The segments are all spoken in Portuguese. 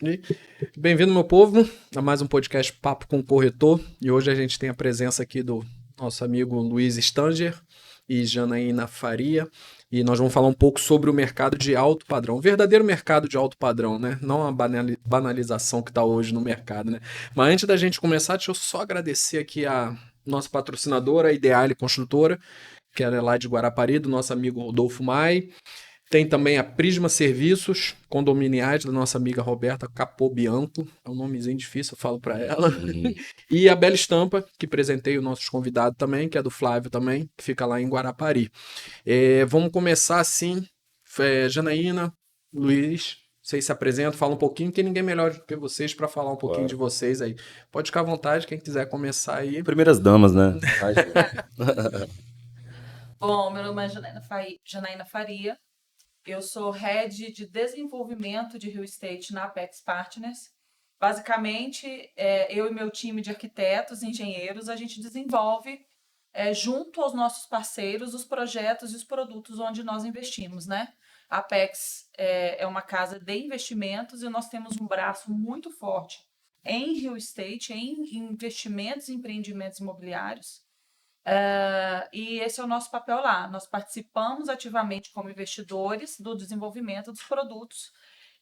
E bem-vindo, meu povo, a mais um podcast Papo com o Corretor. E hoje a gente tem a presença aqui do nosso amigo Luiz Stanger e Janaína Faria. E nós vamos falar um pouco sobre o mercado de alto padrão, o verdadeiro mercado de alto padrão, né? Não a banalização que está hoje no mercado, né? Mas antes da gente começar, deixa eu só agradecer aqui a nossa patrocinadora, a Ideale Construtora, que ela é lá de Guarapari, do nosso amigo Rodolfo Mai. Tem também a Prisma Serviços Condominiais, da nossa amiga Roberta Capobianco. É um nomezinho difícil, eu falo para ela. E a Bela Estampa, que presentei os nossos convidados também, que é do Flávio também, que fica lá em Guarapari. Vamos começar assim. Janaína, Luiz, vocês se apresentam, falam um pouquinho, tem ninguém melhor do que vocês para falar um pouquinho de vocês aí. Pode ficar à vontade, quem quiser começar aí. Primeiras damas, né? Bom, meu nome é Janaína Faria. Eu sou Head de Desenvolvimento de Real Estate na Apex Partners. Basicamente, eu e meu time de arquitetos e engenheiros, a gente desenvolve, junto aos nossos parceiros, os projetos e os produtos onde nós investimos, né? A Apex é uma casa de investimentos e nós temos um braço muito forte em real estate, em investimentos e empreendimentos imobiliários. E esse é o nosso papel lá. Nós participamos ativamente como investidores do desenvolvimento dos produtos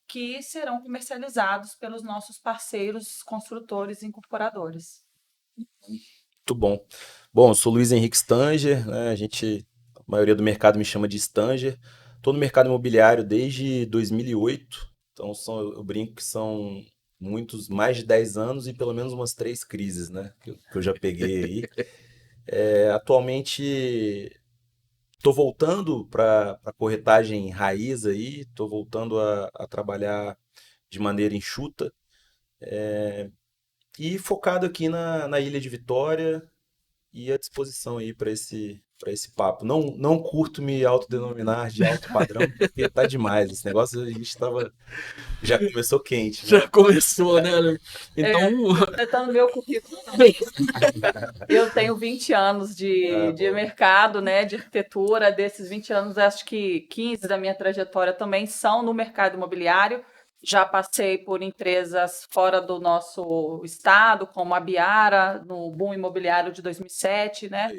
que serão comercializados pelos nossos parceiros, construtores e incorporadores. Muito bom. Bom, eu sou Luiz Henrique Stanger, né? A maioria do mercado me chama de Stanger. Estou no mercado imobiliário desde 2008, então eu brinco que são mais de 10 anos e pelo menos umas 3 crises, né? Que eu já peguei aí. Atualmente estou voltando para a corretagem raiz aí, estou voltando a trabalhar de maneira enxuta e focado aqui na Ilha de Vitória e à disposição aí para esse papo. Não curto me autodenominar de alto padrão, porque tá demais. Esse negócio já começou quente, né? Já começou, né? Então, Tá no meu currículo também. Eu tenho 20 anos de mercado, né, de arquitetura. Desses 20 anos, acho que 15 da minha trajetória também são no mercado imobiliário. Já passei por empresas fora do nosso estado, como a Biara, no boom imobiliário de 2007, né?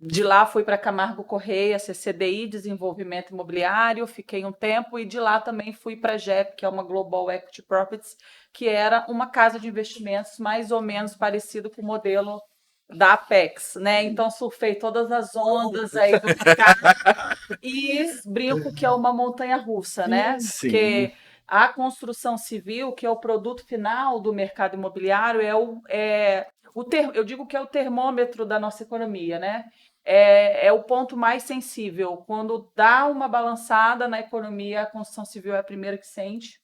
De lá fui para Camargo Correia, CCDI, Desenvolvimento Imobiliário, fiquei um tempo, e de lá também fui para a GEP, que é uma Global Equity Properties, que era uma casa de investimentos mais ou menos parecido com o modelo da Apex, né? Então surfei todas as ondas aí do mercado e brinco que é uma montanha-russa, né? Sim. Porque a construção civil, que é o produto final do mercado imobiliário, eu digo que é o termômetro da nossa economia, né? É o ponto mais sensível. Quando dá uma balançada na economia, a construção civil é a primeira que sente.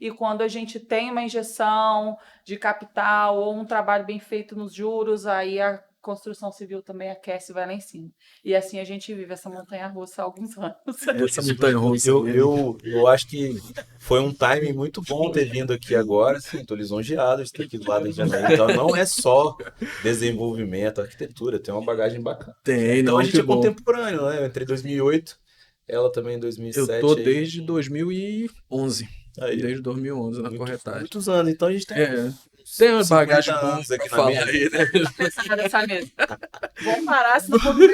E quando a gente tem uma injeção de capital ou um trabalho bem feito nos juros, aí a construção civil também aquece e vai lá em cima. E assim a gente vive essa montanha-russa há alguns anos. Essa montanha-russa. Eu acho que foi um timing muito bom ter vindo aqui agora. Sim, estou lisonjeado de estar aqui do lado de Janeiro. Então não é só desenvolvimento, arquitetura, tem uma bagagem bacana. Tem, Então não, a gente que é bom. contemporâneo, né? Eu entrei em 2008, ela também em 2007. Eu tô aí. desde 2011. Aí. Desde 2011 na corretagem. Muitos anos, então a gente tem tem uma bagagem anos aqui na falar mesa. aí, né? Dessa mesa. Vamos parar, senão vou me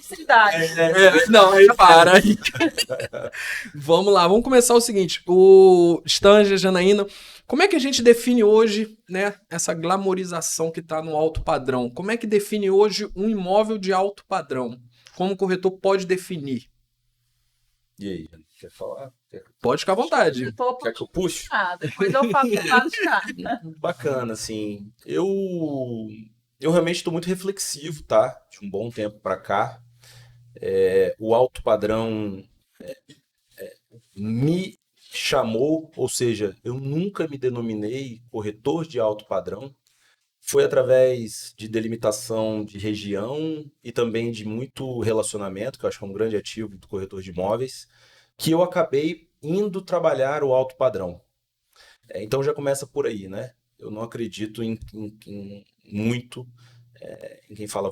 cidade. Não, aí para aí. Vamos lá, vamos começar o seguinte. O Stanger, Janaína, como é que a gente define hoje, né, essa glamorização que está no alto padrão? Como é que define hoje um imóvel de alto padrão? Como o corretor pode definir? E aí, quer falar? Pode ficar à vontade. Quer que eu puxe? Depois eu falo do lado de cá. Bacana, assim. Eu realmente estou muito reflexivo, tá? De um bom tempo para cá. O alto padrão me chamou, ou seja, eu nunca me denominei corretor de alto padrão. Foi através de delimitação de região e também de muito relacionamento, que eu acho que é um grande ativo do corretor de imóveis, que eu acabei indo trabalhar o alto padrão. Então já começa por aí, né? Eu não acredito muito em quem fala,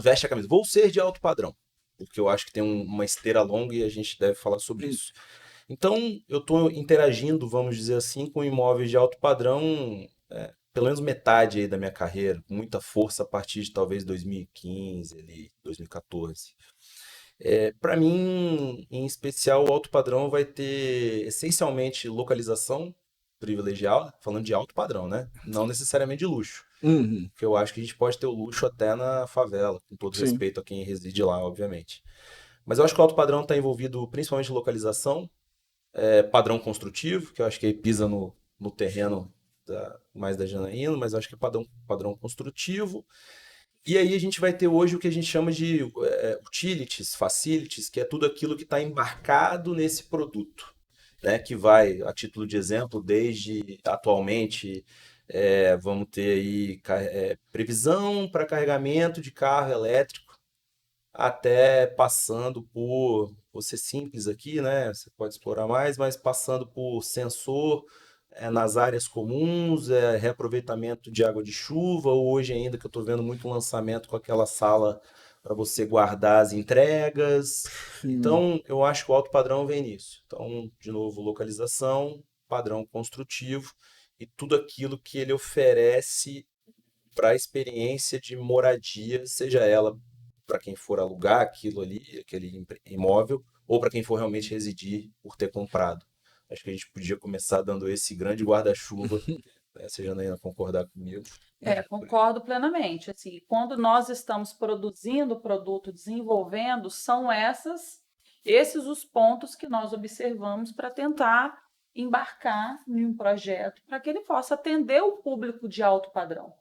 veste a camisa, vou ser de alto padrão, porque eu acho que tem uma esteira longa e a gente deve falar sobre isso. Então, eu estou interagindo, vamos dizer assim, com imóveis de alto padrão, pelo menos metade aí da minha carreira, com muita força a partir de talvez 2015, ali, 2014. Para mim, em especial, o alto padrão vai ter essencialmente localização privilegiada, falando de alto padrão, né? Não necessariamente de luxo. Uhum. Porque eu acho que a gente pode ter o luxo até na favela, com todo Sim. respeito a quem reside lá, obviamente. Mas eu acho que o alto padrão está envolvido principalmente em localização, padrão construtivo, que eu acho que aí pisa no terreno mais da Janaína, mas eu acho que é padrão construtivo. E aí a gente vai ter hoje o que a gente chama de utilities, facilities, que é tudo aquilo que está embarcado nesse produto, né? Que vai, a título de exemplo, desde atualmente vamos ter aí previsão para carregamento de carro elétrico, até passando por, vou ser simples aqui, né? Você pode explorar mais, mas passando por sensor nas áreas comuns, reaproveitamento de água de chuva, ou hoje ainda que eu estou vendo muito lançamento com aquela sala para você guardar as entregas. Então, eu acho que o alto padrão vem nisso. Então, de novo, localização, padrão construtivo e tudo aquilo que ele oferece para a experiência de moradia, seja ela para quem for alugar aquilo ali, aquele imóvel, ou para quem for realmente residir por ter comprado. Acho que a gente podia começar dando esse grande guarda-chuva, né? Se a Janaína concordar comigo. Concordo plenamente. Assim, quando nós estamos produzindo o produto, desenvolvendo, são esses os pontos que nós observamos para tentar embarcar em um projeto para que ele possa atender o público de alto padrão,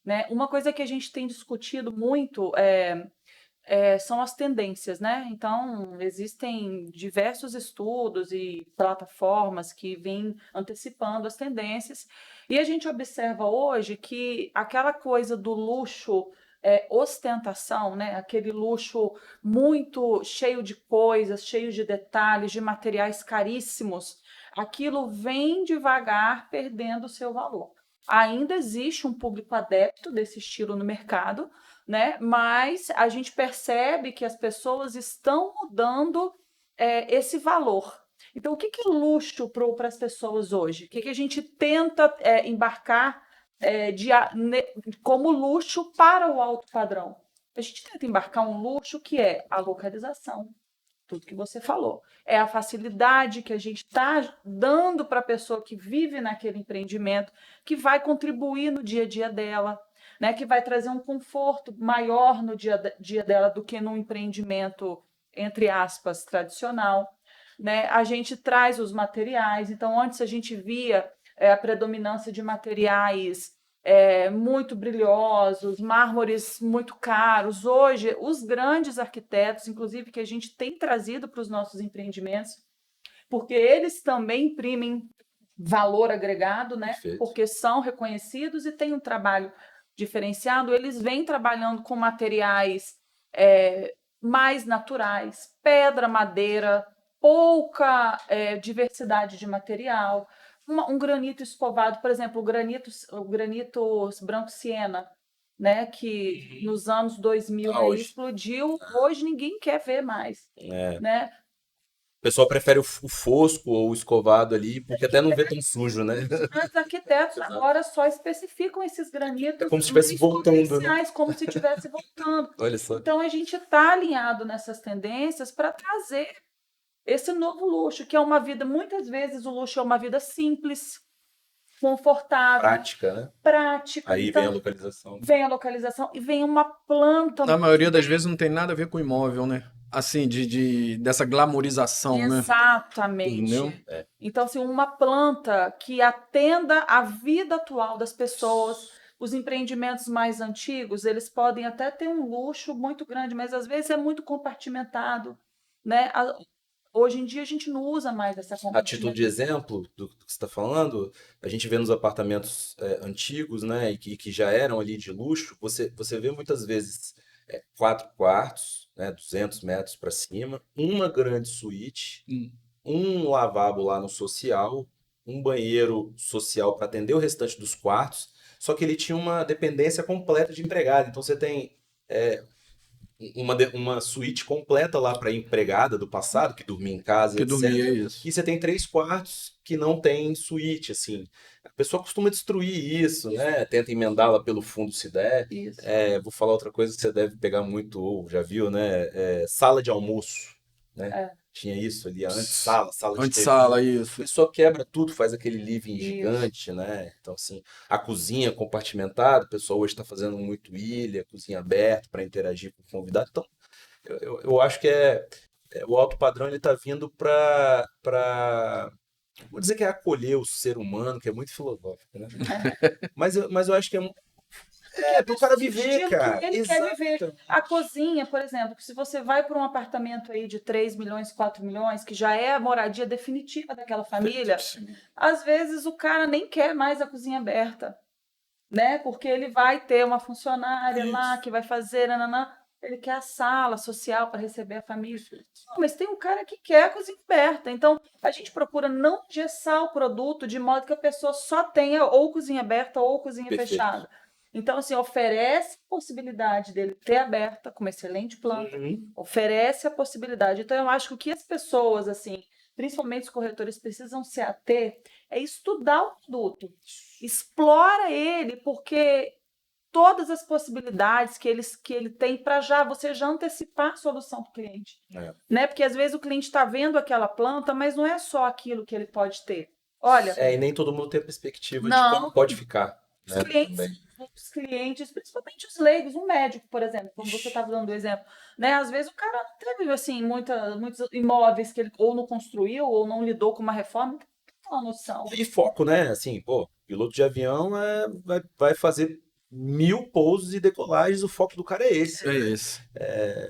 né? Uma coisa que a gente tem discutido muito são as tendências, né? Então, existem diversos estudos e plataformas que vêm antecipando as tendências, e a gente observa hoje que aquela coisa do luxo, ostentação, né? Aquele luxo muito cheio de coisas, cheio de detalhes, de materiais caríssimos, aquilo vem devagar perdendo o seu valor. Ainda existe um público adepto desse estilo no mercado, né? Mas a gente percebe que as pessoas estão mudando esse valor. Então, o que é luxo para as pessoas hoje? O que a gente tenta embarcar como luxo para o alto padrão? A gente tenta embarcar um luxo que é a localização, tudo que você falou. É a facilidade que a gente está dando para a pessoa que vive naquele empreendimento, que vai contribuir no dia a dia dela, né, que vai trazer um conforto maior no dia a dia dela do que num empreendimento, entre aspas, tradicional. Né? A gente traz os materiais, então antes a gente via a predominância de materiais muito brilhosos, mármores muito caros. Hoje, os grandes arquitetos, inclusive, que a gente tem trazido para os nossos empreendimentos, porque eles também imprimem valor agregado, né? Perfeito. Porque são reconhecidos e têm um trabalho diferenciado, eles vêm trabalhando com materiais mais naturais, pedra, madeira, pouca diversidade de material. Um granito escovado, por exemplo, o granito branco siena, né, que nos anos 2000 Hoje. explodiu, hoje ninguém quer ver mais. Né? O pessoal prefere o fosco ou o escovado ali, porque até não vê tão sujo, né? Os arquitetos agora só especificam esses granitos como se estivesse voltando, né? como se estivesse voltando. Olha só. Então a gente está alinhado nessas tendências para trazer esse novo luxo, que é uma vida, muitas vezes o luxo é uma vida simples, confortável. Prática, né? Prática. Aí então, vem a localização. Vem a localização e vem uma planta. Na maioria das vezes não tem nada a ver com imóvel, né? Assim, dessa glamorização, né? Exatamente. Entendeu? Então, assim, uma planta que atenda à vida atual das pessoas. Os empreendimentos mais antigos, eles podem até ter um luxo muito grande, mas às vezes é muito compartimentado, né? Hoje em dia a gente não usa mais essa A título de exemplo do que você está falando, a gente vê nos apartamentos antigos, né, e que já eram ali de luxo, você vê muitas vezes 4 quartos, né, 200 metros para cima, uma grande suíte, um lavabo lá no social, um banheiro social para atender o restante dos quartos, só que ele tinha uma dependência completa de empregado. Então você tem uma suíte completa lá para empregada do passado, que dormia em casa, Que etc. dormia isso. E você tem 3 quartos que não tem suíte, assim. A pessoa costuma destruir isso, né? Tenta emendá-la pelo fundo se der. Isso. Vou falar outra coisa que você deve pegar muito, ou já viu, né? Sala de almoço, né? É. Tinha isso ali, antes sala de TV. Antessala, isso. A pessoa quebra tudo, faz aquele living Isso. gigante, né? Então, assim, a cozinha compartimentada, o pessoal hoje está fazendo muito ilha, cozinha aberta para interagir com o convidado. Então, eu acho que o alto padrão ele está vindo para vou dizer que é acolher o ser humano, que é muito filosófico, né? Mas eu acho que para o cara viver, estilo cara. que ele quer viver. A cozinha, por exemplo, que se você vai para um apartamento aí de 3 milhões, 4 milhões, que já é a moradia definitiva daquela família, às vezes o cara nem quer mais a cozinha aberta, né? Porque ele vai ter uma funcionária lá que vai fazer, nananã. Ele quer a sala social para receber a família. Não, mas tem um cara que quer a cozinha aberta. Então, a gente procura não engessar o produto de modo que a pessoa só tenha ou cozinha aberta ou cozinha Perfeito. fechada. Então, assim, oferece a possibilidade dele ter aberta, com uma excelente planta, oferece a possibilidade. Então, eu acho que o que as pessoas, assim, principalmente os corretores, precisam se ater é estudar o produto. Explora ele, porque todas as possibilidades que ele tem para você já antecipar a solução para o cliente. Né? Porque às vezes o cliente está vendo aquela planta, mas não é só aquilo que ele pode ter. Olha. E nem todo mundo tem a perspectiva de como pode ficar. Né? Os clientes, principalmente os leigos, um médico, por exemplo, como você estava dando o exemplo, né? Às vezes o cara não teve assim, muitos imóveis que ele ou não construiu ou não lidou com uma reforma, não tem uma noção. E foco, né? Assim, piloto de avião vai fazer 1000 pousos e decolagens, o foco do cara é esse. É esse.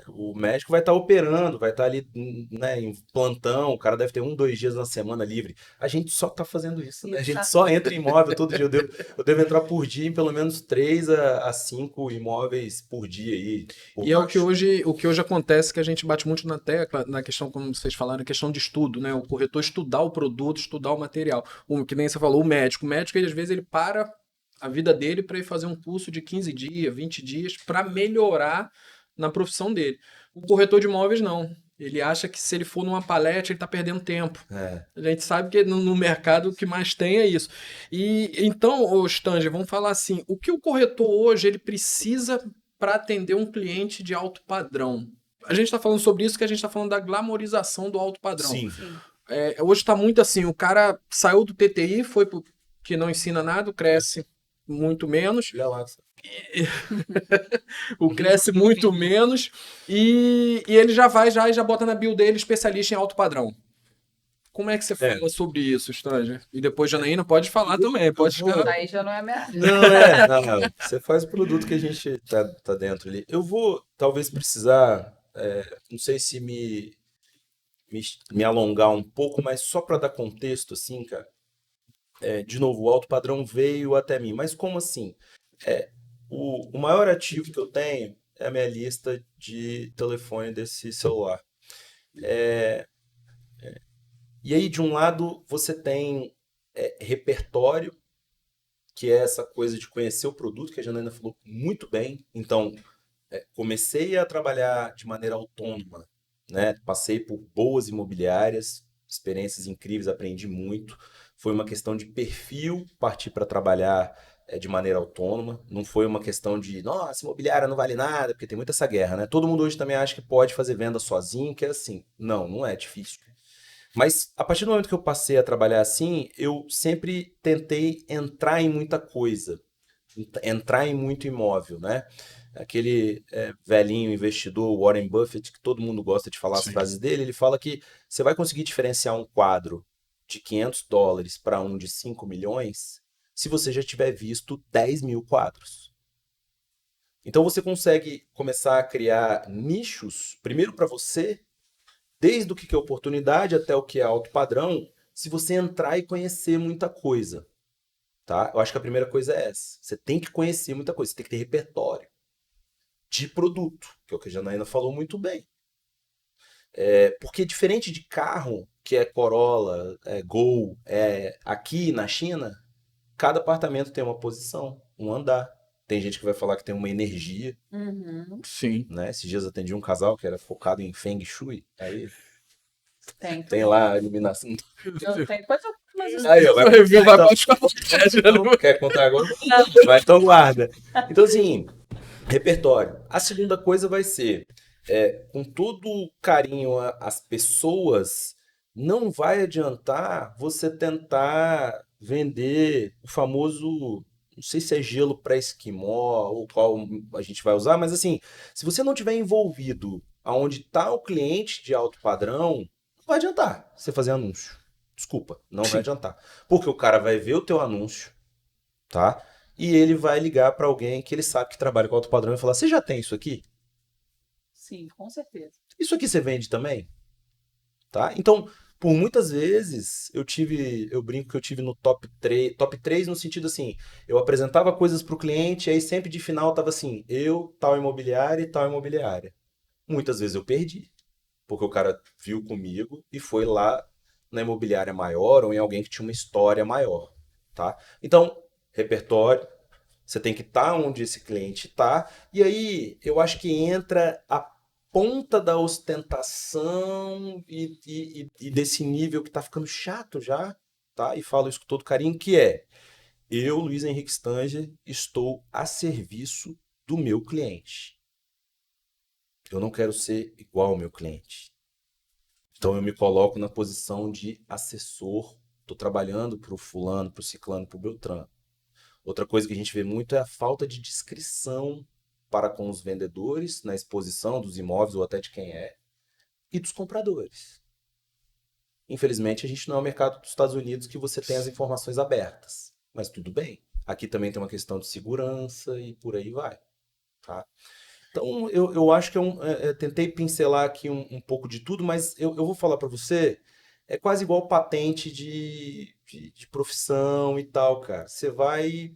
O médico vai estar operando, vai estar ali, né, em plantão, o cara deve ter 2 dias na semana livre. A gente só está fazendo isso, né? A gente só entra em imóvel todo dia. Eu devo entrar por dia em pelo menos 3 a 5 imóveis por dia aí. E é o que hoje acontece, que a gente bate muito na tecla, na questão, como vocês falaram, a questão de estudo, né? O corretor estudar o produto, estudar o material. Que nem você falou, o médico, ele, às vezes, ele para a vida dele para ir fazer um curso de 15 dias, 20 dias, para melhorar na profissão dele. O corretor de imóveis, não. Ele acha que se ele for numa palestra, ele está perdendo tempo. A gente sabe que no mercado o que mais tem é isso. E então, Stanger, vamos falar assim, o que o corretor hoje ele precisa para atender um cliente de alto padrão? A gente está falando sobre isso, que a gente está falando da glamorização do alto padrão. Sim. Hoje está muito assim, o cara saiu do TTI, foi pro que não ensina nada, cresce muito menos. O cresce muito menos e ele já vai e já bota na bio dele especialista em alto padrão. Como é que você fala sobre isso, Stanger? E depois, Janaína, pode falar também. Aí já não é minha... Não. Você faz o produto que a gente tá dentro ali. Eu vou, talvez, precisar, não sei se me alongar um pouco, mas só para dar contexto, assim, cara. De novo, o alto padrão veio até mim. Mas como assim? O maior ativo que eu tenho é a minha lista de telefone desse celular. E aí, de um lado, você tem repertório, que é essa coisa de conhecer o produto, que a Janaína falou muito bem. Então, comecei a trabalhar de maneira autônoma, né? Passei por boas imobiliárias, experiências incríveis, aprendi muito. Foi uma questão de perfil partir para trabalhar de maneira autônoma. Não foi uma questão de, nossa, imobiliária não vale nada, porque tem muita essa guerra, né? Todo mundo hoje também acha que pode fazer venda sozinho, que é assim. Não é difícil. Mas a partir do momento que eu passei a trabalhar assim, eu sempre tentei entrar em muita coisa, entrar em muito imóvel, né? Aquele velhinho investidor, Warren Buffett, que todo mundo gosta de falar as frases dele, ele fala que você vai conseguir diferenciar um quadro de $500 para um de 5 milhões se você já tiver visto 10 mil quadros. Então você consegue começar a criar nichos, primeiro para você, desde o que é oportunidade até o que é alto padrão, se você entrar e conhecer muita coisa. Tá? Eu acho que a primeira coisa é essa. Você tem que conhecer muita coisa, você tem que ter repertório de produto, que é o que a Janaína falou muito bem. Porque diferente de carro, que é Corolla, Gol, aqui na China, cada apartamento tem uma posição, um andar. Tem gente que vai falar que tem uma energia, Uhum. Sim. né? Esses dias atendi um casal que era focado em Feng Shui. Aí Tem. tem lá a iluminação. Depois eu... Mas Aí, ó, vai Review vai então, pode ficar à vontade, né? não quer contar agora? Vai, então guarda. Então, assim, repertório. A segunda coisa vai ser, com todo carinho às pessoas, não vai adiantar você tentar vender o famoso, não sei se é gelo para esquimó ou qual a gente vai usar, mas assim, se você não tiver envolvido aonde está o cliente de alto padrão, não vai adiantar você fazer anúncio. Desculpa, não vai Sim. adiantar. Porque o cara vai ver o teu anúncio, tá? E ele vai ligar para alguém que ele sabe que trabalha com alto padrão e falar: você já tem isso aqui? Sim, com certeza. Isso aqui você vende também? Tá? Então, por muitas vezes, eu brinco que eu tive no top 3 no sentido assim, eu apresentava coisas para o cliente, aí sempre de final tava assim, eu, tal imobiliária e tal imobiliária. Muitas vezes eu perdi, porque o cara viu comigo e foi lá na imobiliária maior ou em alguém que tinha uma história maior, tá? Então, repertório, você tem que estar onde esse cliente está, e aí eu acho que entra a ponta da ostentação e desse nível que tá ficando chato já, tá? E falo isso com todo carinho, que é, eu, Luiz Henrique Stanger, estou a serviço do meu cliente. Eu não quero ser igual ao meu cliente. Então eu me coloco na posição de assessor, estou trabalhando para o fulano, para o ciclano, para o beltrano. Outra coisa que a gente vê muito é a falta de discrição para com os vendedores na exposição dos imóveis ou até de quem é, e dos compradores. Infelizmente, a gente não é o mercado dos Estados Unidos que você tem as informações abertas. Mas tudo bem. Aqui também tem uma questão de segurança e por aí vai. Tá? Então, eu acho que tentei pincelar aqui um pouco de tudo, mas eu vou falar para você, é quase igual patente de profissão e tal, cara. Você vai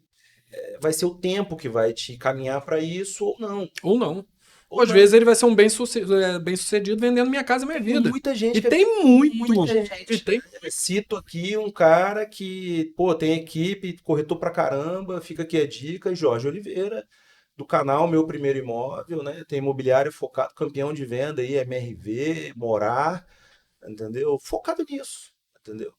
ser o tempo que vai te caminhar para isso ou não. Ou não. Ou Às não. vezes ele vai ser um bem-sucedido vendendo Minha Casa Minha Tem Vida. muita gente E que tem muito. muita E gente. tem. Cito aqui um cara que, pô, tem equipe, corretor pra caramba, fica aqui a dica, Jorge Oliveira, do canal Meu Primeiro Imóvel, né? Tem imobiliário focado, campeão de venda aí, MRV, Morar, entendeu? Focado nisso, entendeu?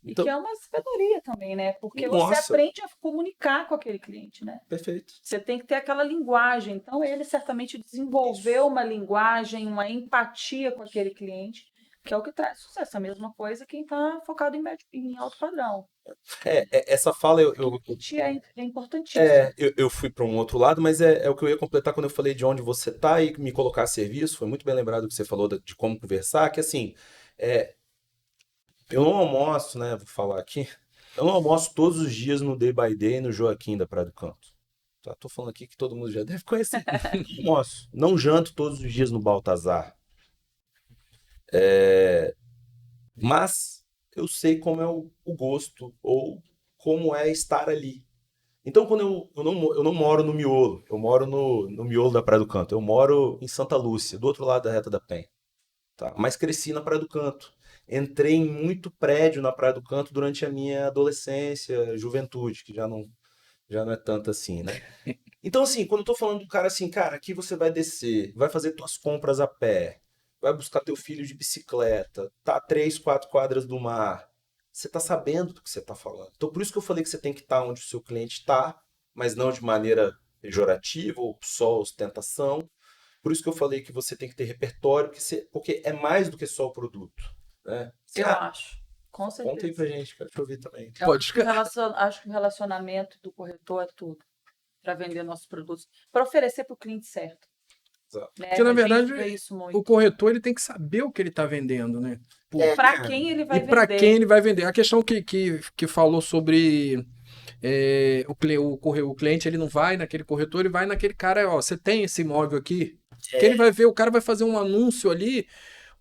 E Então, que é uma sabedoria também, né? Porque você nossa, aprende a comunicar com aquele cliente, né? perfeito. Você tem que ter aquela linguagem. Então, ele certamente desenvolveu uma linguagem, uma empatia com aquele cliente, que é o que traz sucesso. A mesma coisa quem está focado em alto padrão. Essa fala É importantíssimo. eu fui para um outro lado, mas é o que eu ia completar quando eu falei de onde você tá e me colocar a serviço. Foi muito bem lembrado que você falou de como conversar, que assim, é, eu não almoço, né? Vou falar aqui. Eu não almoço todos os dias no Day by Day no Joaquim da Praia do Canto. Tá, tô falando aqui que todo mundo já deve conhecer. Não almoço. Não janto todos os dias no Baltazar. Mas eu sei como é o gosto ou como é estar ali. Então, quando eu não moro no miolo, eu moro no miolo da Praia do Canto. Eu moro em Santa Lúcia, do outro lado da Reta da Penha. Tá? Mas cresci na Praia do Canto. Entrei em muito prédio na Praia do Canto durante a minha adolescência, juventude, que já não é tanto assim, né? Então, assim, quando eu tô falando do cara assim, cara, aqui você vai descer, vai fazer tuas compras a pé, vai buscar teu filho de bicicleta, tá a 3, 4 quadras do mar. Você tá sabendo do que você tá falando. Então, por isso que eu falei que você tem que estar onde o seu cliente tá, mas não de maneira pejorativa ou só ostentação. Por isso que eu falei que você tem que ter repertório, porque é mais do que só o produto, né? Eu Ah, acho. Com conta aí pra certeza. gente, quero te ouvir também. Eu Pode acho que ficar. acho que o relacionamento do corretor é tudo para vender nossos produtos, para oferecer para o cliente certo. Exato. Né? Porque, na A gente verdade, vê isso o muito. corretor ele tem que saber o que ele está vendendo, né? Para quem ele vai E para vender. quem ele vai vender. A questão que falou sobre o cliente, ele não vai naquele corretor, ele vai naquele cara, ó, você tem esse imóvel aqui? Que ele vai ver, o cara vai fazer um anúncio ali,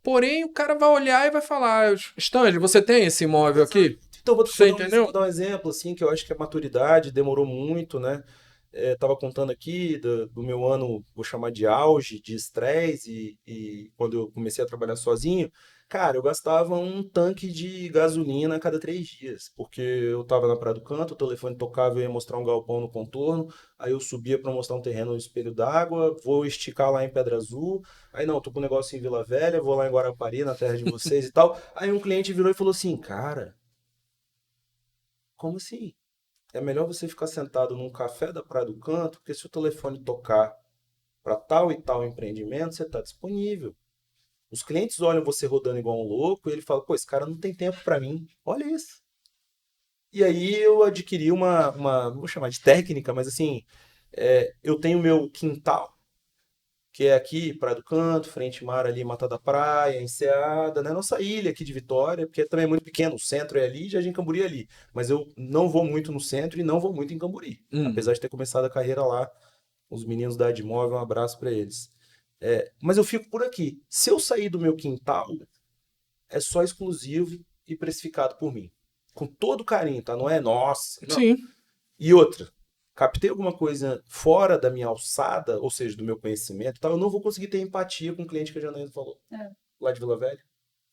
porém o cara vai olhar e vai falar, Stanley, você tem esse imóvel aqui? Então, Você entendeu? vou dar um exemplo, assim, que eu acho que a maturidade demorou muito, né? Tava contando aqui do meu ano, vou chamar de auge, de estresse, e quando eu comecei a trabalhar sozinho, Cara, eu gastava um tanque de gasolina a cada 3 dias, porque eu tava na Praia do Canto, o telefone tocava, eu ia mostrar um galpão no contorno, aí eu subia para mostrar um terreno no Espelho d'Água, vou esticar lá em Pedra Azul, aí não, tô com um negócio em Vila Velha, vou lá em Guarapari, na terra de vocês e tal. Aí um cliente virou e falou assim, cara, como assim? É melhor você ficar sentado num café da Praia do Canto, porque se o telefone tocar para tal e tal empreendimento, você está disponível. Os clientes olham você rodando igual um louco e ele fala, pô, esse cara não tem tempo para mim. Olha isso. E aí eu adquiri não vou chamar de técnica, mas assim, eu tenho meu quintal, que é aqui, Praia do Canto, frente mar ali, Mata da Praia, Enseada, né? Nossa ilha aqui de Vitória, porque também é muito pequeno, o centro é ali e Jardim Camburi é ali. Mas eu não vou muito no centro e não vou muito em Camburi. Apesar de ter começado a carreira lá, os meninos da Admóvel, um abraço para eles. Mas eu fico por aqui. Se eu sair do meu quintal, é só exclusivo e precificado por mim. Com todo carinho, tá? Não é nossa. Não. Sim. E outra, captei alguma coisa fora da minha alçada, ou seja, do meu conhecimento e tal, eu não vou conseguir ter empatia com o cliente que a Janaína falou. Lá de Vila Velha.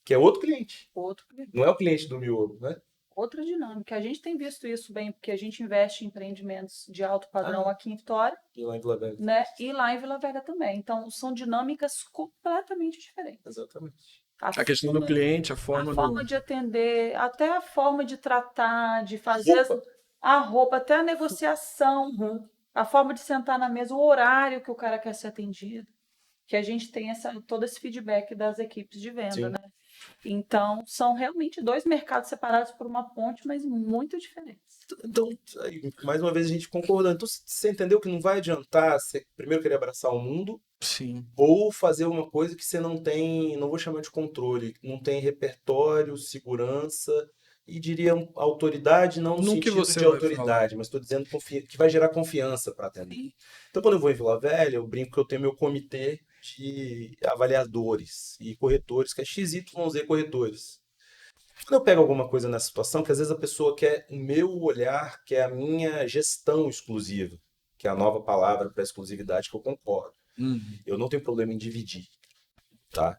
Que é outro cliente. Outro cliente. Não é o cliente do miolo, né? Outra dinâmica. A gente tem visto isso bem, porque a gente investe em empreendimentos de alto padrão aqui em Vitória. E lá em Vila Velha. Né? E lá em Vila Velha também. Então, são dinâmicas completamente diferentes. Exatamente. A questão do cliente, a forma de atender, até a forma de tratar, de fazer a roupa, até a negociação, a forma de sentar na mesa, o horário que o cara quer ser atendido. Que a gente tem todo esse feedback das equipes de venda, Sim. né? Então, são realmente dois mercados separados por uma ponte, mas muito diferentes. Então, mais uma vez a gente concordando. Então, você entendeu que não vai adiantar você primeiro querer abraçar o mundo, Sim. ou fazer uma coisa que você não tem, não vou chamar de controle, não tem repertório, segurança e diria autoridade, não no que sentido você de vai autoridade, mas estou dizendo que vai gerar confiança para atender. Sim. Então, quando eu vou em Vila Velha, eu brinco que eu tenho meu comitê de avaliadores e corretores, que é XYZ corretores. Quando eu pego alguma coisa nessa situação, que às vezes a pessoa quer o meu olhar, quer a minha gestão exclusiva, que é a nova palavra para exclusividade que eu concordo. Eu não tenho problema em dividir, tá?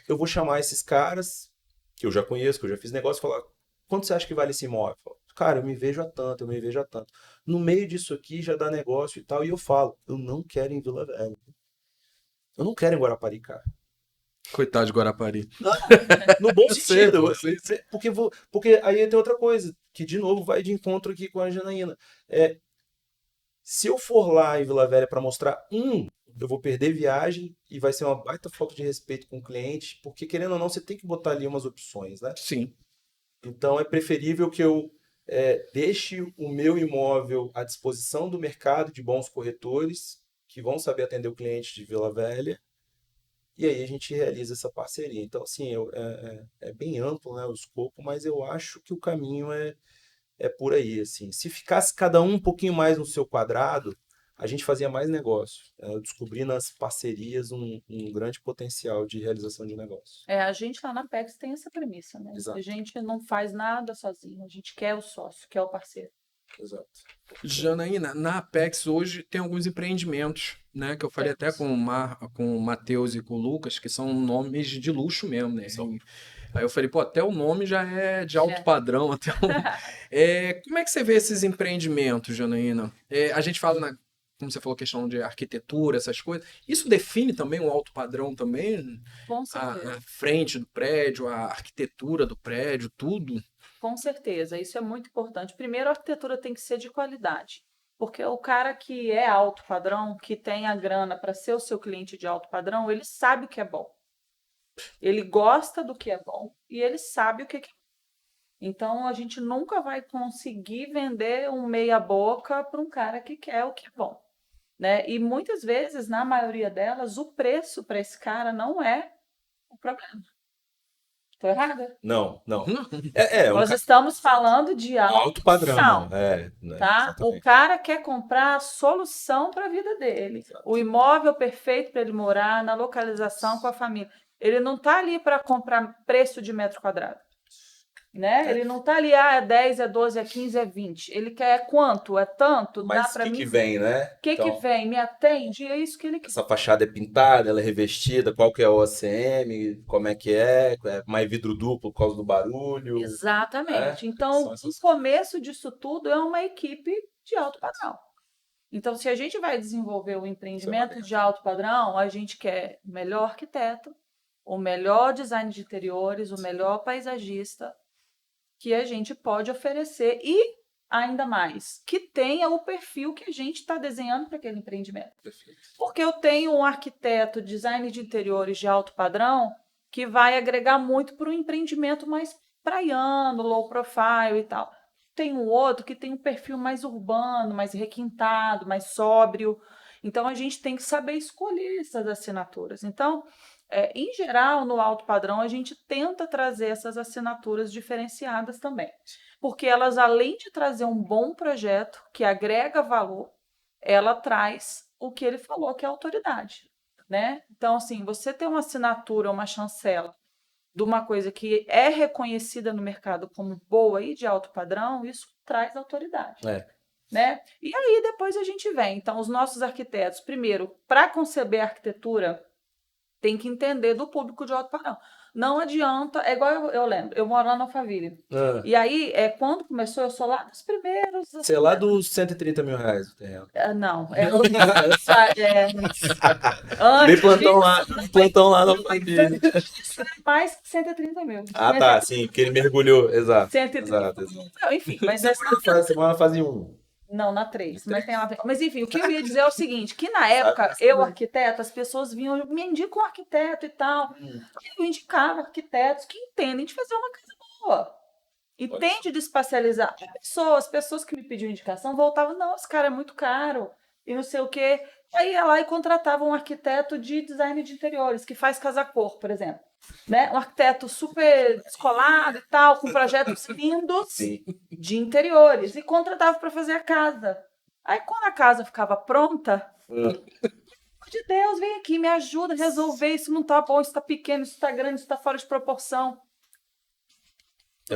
Eu vou chamar esses caras, que eu já conheço, que eu já fiz negócio, e falar, quanto você acha que vale esse imóvel? Eu falo, cara, eu me vejo a tanto, eu me vejo a tanto. No meio disso aqui já dá negócio e tal, e eu falo, eu não quero em Vila Velha. Eu não quero em Guarapari. Coitado de Guarapari. No bom sentido. Sei. Porque aí tem outra coisa, que de novo vai de encontro aqui com a Janaína. Se eu for lá em Vila Velha para mostrar eu vou perder viagem e vai ser uma baita falta de respeito com o cliente, porque querendo ou não, você tem que botar ali umas opções, né? Sim. Então é preferível que eu deixe o meu imóvel à disposição do mercado de bons corretores que vão saber atender o cliente de Vila Velha. E aí a gente realiza essa parceria. Então, assim, é bem amplo, né, o escopo, mas eu acho que o caminho é por aí, assim. Se ficasse cada um pouquinho mais no seu quadrado, a gente fazia mais negócio. Eu descobri nas parcerias um grande potencial de realização de negócio. A gente lá na PEX tem essa premissa, né? Exato. A gente não faz nada sozinho, a gente quer o sócio, quer o parceiro. Exato. Janaína, na Apex hoje tem alguns empreendimentos, né? Que eu falei até com o Matheus e com o Lucas, que são nomes de luxo mesmo, né? Aí eu falei, pô, até o nome já é de alto padrão. Como é que você vê esses empreendimentos, Janaína? A gente fala, como você falou, questão de arquitetura, essas coisas. Isso define também um alto padrão também? Com certeza. A frente do prédio, a arquitetura do prédio, tudo? Com certeza, isso é muito importante. Primeiro, a arquitetura tem que ser de qualidade, porque o cara que é alto padrão, que tem a grana para ser o seu cliente de alto padrão, ele sabe o que é bom. Ele gosta do que é bom e ele sabe o que é. Então, a gente nunca vai conseguir vender um meia-boca para um cara que quer o que é bom, né? E muitas vezes, na maioria delas, o preço para esse cara não é o problema. Estou errada? Não. Nós estamos falando de alto padrão. Tá? O cara quer comprar a solução para a vida dele. Exato. O imóvel perfeito para ele morar, na localização com a família. Ele não está ali para comprar preço de metro quadrado. Né? Ele não tá ali, é 10, é 12, é 15, é 20. Ele quer quanto? É tanto? Dá Mas para o mim? que vem, né? O que Então, vem? Me atende? É isso que ele quer. essa fachada é pintada, ela é revestida, qual que é o OCM, como é mais vidro duplo por causa do barulho, né? Exatamente. Então, São o essas começo disso tudo é uma equipe de alto padrão. Então, se a gente vai desenvolver o empreendimento de alto padrão, a gente quer o melhor arquiteto, o melhor design de interiores, o melhor paisagista que a gente pode oferecer e, ainda mais, que tenha o perfil que a gente está desenhando para aquele empreendimento. perfeito. Porque eu tenho um arquiteto, design de interiores de alto padrão, que vai agregar muito para um empreendimento mais praiano, low profile e tal. Tem um outro que tem um perfil mais urbano, mais requintado, mais sóbrio. Então, a gente tem que saber escolher essas assinaturas. Então, em geral, no alto padrão, a gente tenta trazer essas assinaturas diferenciadas também. Porque elas, além de trazer um bom projeto que agrega valor, ela traz o que ele falou, que é autoridade, né? Então, assim, você ter uma assinatura, uma chancela de uma coisa que é reconhecida no mercado como boa e de alto padrão, isso traz autoridade, É. né? E aí depois a gente vem. Então, os nossos arquitetos, primeiro, para conceber a arquitetura, tem que entender do público de alto padrão. Não adianta, é igual eu lembro, eu moro lá na Alphaville. Ah, E aí, quando começou, eu sou lá dos primeiros. sei lá dos 130 mil reais o terreno. Não, Dei antes plantão lá no família. mais 130 mil. Ah, tá, sim, porque ele mergulhou. Exato. 130. Exato, exato. Não, enfim, mas Você mora na fase 1. não, na 3, mas tem lá. Mas enfim, o que eu ia dizer é o seguinte: que na Sabe, época, mas eu, também. arquiteta, as pessoas vinham, me indicam um arquiteto e tal. Eu indicava arquitetos que entendem de fazer uma casa boa. Entende de espacializar. As pessoas que me pediam indicação voltavam, não, esse cara é muito caro, e não sei o quê. Aí ia lá e contratava um arquiteto de design de interiores, que faz casa-cor, por exemplo. Né? Um arquiteto super descolado e tal, com projetos lindos Sim. de interiores, e contratava para fazer a casa. Aí, quando a casa ficava pronta, pelo amor de Deus, vem aqui, me ajuda a resolver. Isso não tá bom, isso tá pequeno, isso tá grande, isso tá fora de proporção.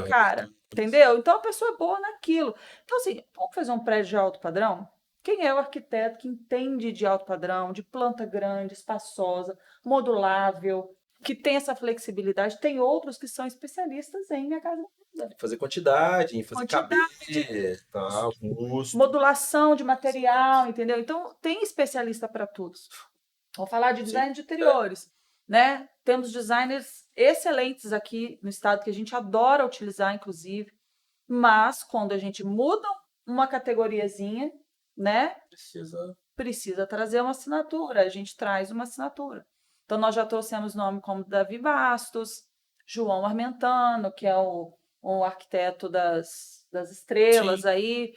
Cara, entendeu? Então a pessoa é boa naquilo. Então, assim, vamos fazer um prédio de alto padrão? Quem é o arquiteto que entende de alto padrão, de planta grande, espaçosa, modulável, que tem essa flexibilidade? Tem outros que são especialistas em Minha Casa Minha Vida. Fazer quantidade, fazer Quantidade. caber, tal, custo. Modulação de material, entendeu? Então, tem especialista para tudo. Vamos falar de design de interiores, né? Temos designers excelentes aqui no estado que a gente adora utilizar, inclusive, mas quando a gente muda uma categoriazinha, né? Precisa trazer uma assinatura, a gente traz uma assinatura. Então, nós já trouxemos nome como Davi Bastos, João Armentano, que é o arquiteto das estrelas. Sim. Aí,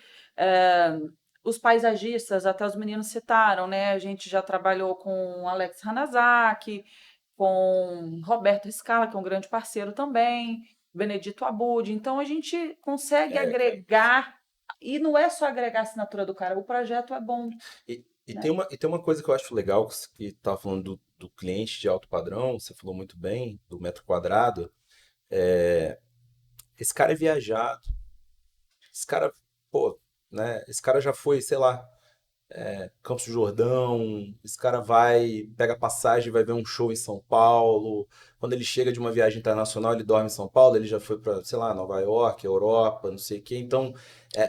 os paisagistas, até os meninos citaram, né? A gente já trabalhou com Alex Hanazaki, com Roberto Scala, que é um grande parceiro também, Benedito Abud. Então, a gente consegue agregar, e não é só agregar a assinatura do cara, o projeto é bom. E tem uma coisa que eu acho legal, que estava falando do cliente de alto padrão, você falou muito bem, do metro quadrado. Esse cara é viajado. Esse cara, pô, né? Esse cara já foi, sei lá, Campos do Jordão. Esse cara pega passagem, vai ver um show em São Paulo. Quando ele chega de uma viagem internacional, ele dorme em São Paulo, ele já foi para, sei lá, Nova York, Europa, não sei o quê. Então,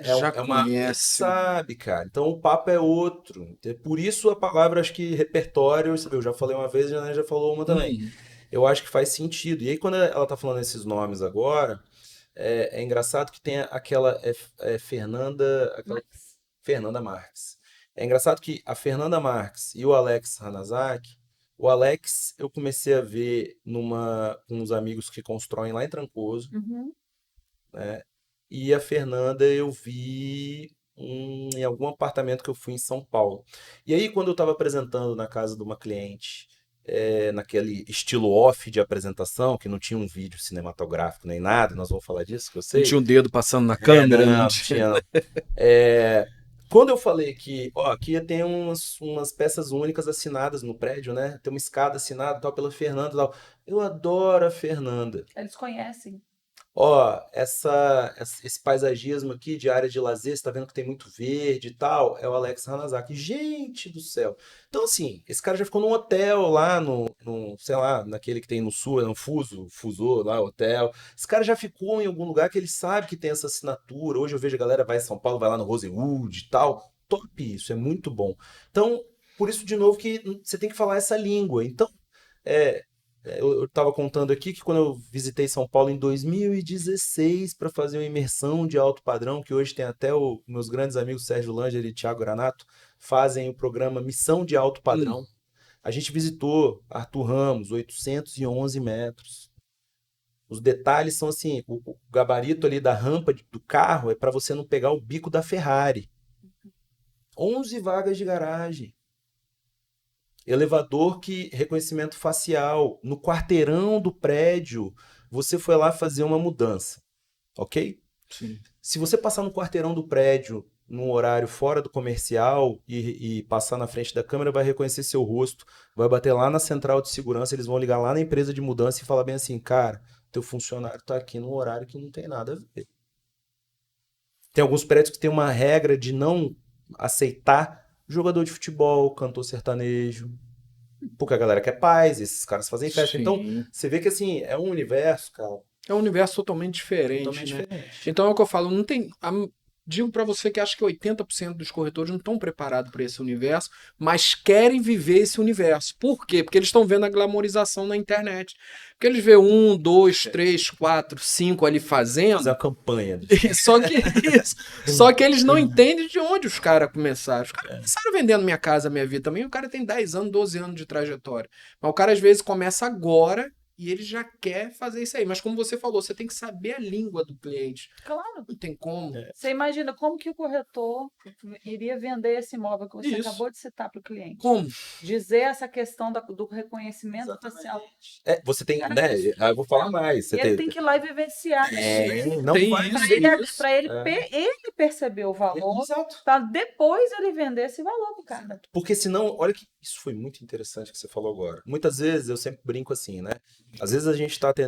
Já ele conhece. sabe, cara. Então, o papo é outro. Por isso a palavra, acho que repertório, eu já falei uma vez, a Janaína já falou uma também. Eu acho que faz sentido. E aí, quando ela tá falando esses nomes agora, é engraçado que tem aquela Fernanda Marques. É engraçado que a Fernanda Marques e o Alex Hanazaki, o Alex eu comecei a ver com uns amigos que constroem lá em Trancoso, né? E a Fernanda eu vi em algum apartamento que eu fui em São Paulo. E aí, quando eu estava apresentando na casa de uma cliente, naquele estilo off de apresentação, que não tinha um vídeo cinematográfico nem nada, nós vamos falar disso, que eu sei. Não tinha um dedo passando na câmera, Não tinha, não. Quando eu falei que, ó, aqui tem umas peças únicas assinadas no prédio, né? Tem uma escada assinada tal pela Fernanda e tal. Eu adoro a Fernanda. Eles conhecem. Ó, esse paisagismo aqui de área de lazer, você tá vendo que tem muito verde e tal, é o Alex Hanazaki. Gente do céu. Então, assim, esse cara já ficou num hotel lá sei lá, naquele que tem no sul, no Fusô lá, hotel. Esse cara já ficou em algum lugar que ele sabe que tem essa assinatura. Hoje eu vejo a galera vai em São Paulo, vai lá no Rosewood e tal. Top isso, é muito bom. Então, por isso, de novo, que você tem que falar essa língua. Então, é, eu estava contando aqui que quando eu visitei São Paulo em 2016 para fazer uma imersão de alto padrão, que hoje tem até meus grandes amigos Sérgio Langer e Thiago Granato, fazem o programa Missão de Alto Hum, Padrão. A gente visitou Arthur Ramos, 811 metros. Os detalhes são assim, o gabarito ali da rampa do carro é para você não pegar o bico da Ferrari. 11 vagas de garagem. Elevador que reconhecimento facial. No quarteirão do prédio, você foi lá fazer uma mudança, ok? sim. Se você passar no quarteirão do prédio num horário fora do comercial e passar na frente da câmera, vai reconhecer seu rosto, vai bater lá na central de segurança, eles vão ligar lá na empresa de mudança e falar bem assim, cara, teu funcionário tá aqui num horário que não tem nada a ver. Tem alguns prédios que tem uma regra de não aceitar jogador de futebol, cantor sertanejo, porque a galera quer paz, esses caras fazem festa. Então, Sim. você vê que assim, é um universo, cara, É um universo totalmente diferente, totalmente né? diferente. Então é o que eu falo, não tem. Digo pra você que acho que 80% dos corretores não estão preparados para esse universo, mas querem viver esse universo. Por quê? Porque eles estão vendo a glamorização na internet. Porque eles vê um, dois, três, quatro, cinco ali Fazer fazendo. uma campanha. Só que isso. Só que eles não entendem de onde os caras começaram. Os caras começaram vendendo Minha Casa Minha Vida também. O cara tem 10 anos, 12 anos de trajetória. Mas o cara às vezes começa agora e ele já quer fazer isso aí. Mas como você falou, você tem que saber a língua do cliente. Claro. Não tem como. Você imagina como que o corretor iria vender esse imóvel que você Isso. acabou de citar para o cliente? Como? Dizer essa questão do reconhecimento facial. Você tem, Cara, né? Eu vou falar mais. e ele tem que ir lá e vivenciar. Não Tem vai isso, isso. Para ele, É. ele perceber o valor, Exato. para depois ele vender esse valor pro cara. Porque senão, olha que isso foi muito interessante que você falou agora. Muitas vezes eu sempre brinco assim, né? Às vezes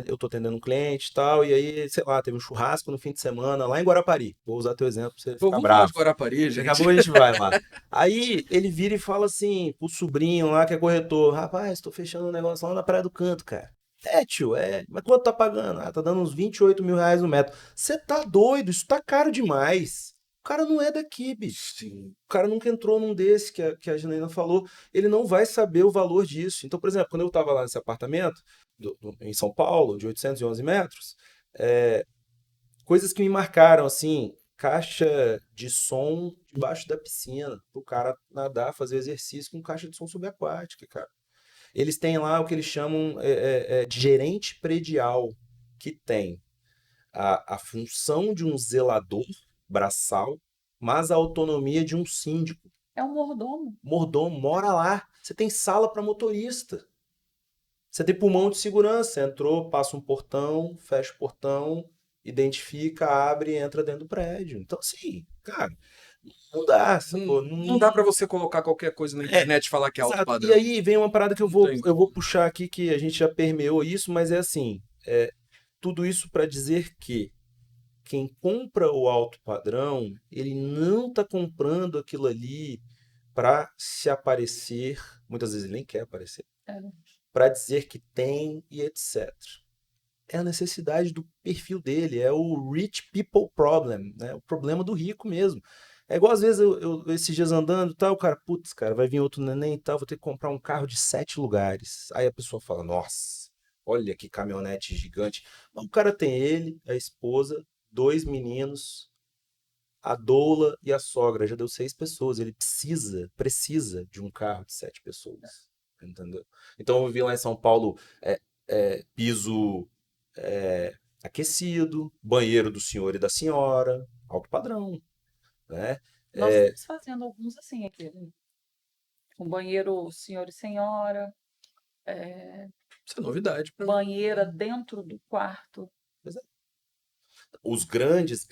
eu tô atendendo um cliente e tal, e aí, sei lá, teve um churrasco no fim de semana lá em Guarapari. Vou usar teu exemplo pra você Pô, ficar vamos falar de bravo. Guarapari, Daqui gente. a pouco a gente vai lá. Aí ele vira e fala assim pro sobrinho lá que é corretor: Rapaz, tô fechando um negócio lá na Praia do Canto, cara. É, tio, é. Mas quanto tá pagando? Ah, tá dando uns 28 mil reais no metro. Você tá doido? Isso tá caro demais. O cara não é daqui, bicho. Sim. O cara nunca entrou num desse que a Janaína falou. Ele não vai saber o valor disso. Então, por exemplo, quando eu tava lá nesse apartamento, em São Paulo, de 811 metros, é, coisas que me marcaram, assim, caixa de som debaixo da piscina, pro cara nadar, fazer exercício com caixa de som subaquática, cara. Eles têm lá o que eles chamam de gerente predial, que tem a função de um zelador braçal, mas a autonomia de um síndico. É um mordomo. Mordomo, mora lá. Você tem sala para motorista. Você tem pulmão de segurança. Entrou, passa um portão, fecha o portão, identifica, abre e entra dentro do prédio. Então, assim, cara, não dá, sacou? Não dá pra você colocar qualquer coisa na internet e falar que é alto Exato. E padrão. aí vem uma parada que Não tem eu vou como. puxar aqui, que a gente já permeou isso, mas é assim, tudo isso para dizer que quem compra o alto padrão, ele não está comprando aquilo ali para se aparecer, muitas vezes ele nem quer aparecer, É. para dizer que tem e etc. É a necessidade do perfil dele, é o rich people problem, né? O problema do rico mesmo. É igual às vezes esses dias andando e tal, o cara, putz, cara, vai vir outro neném e tal, vou ter que comprar um carro de 7 lugares. Aí a pessoa fala, nossa, olha que caminhonete gigante. Mas o cara tem ele, a esposa, 2 meninos, a doula e a sogra. Já deu 6 pessoas. Ele precisa de um carro de 7 pessoas. Entendeu? Então eu vi lá em São Paulo piso aquecido, banheiro do senhor e da senhora, alto padrão, né? Nós estamos fazendo alguns assim aqui. Um banheiro senhor e senhora, Isso é novidade pra mim. banheira dentro do quarto. Os grandes,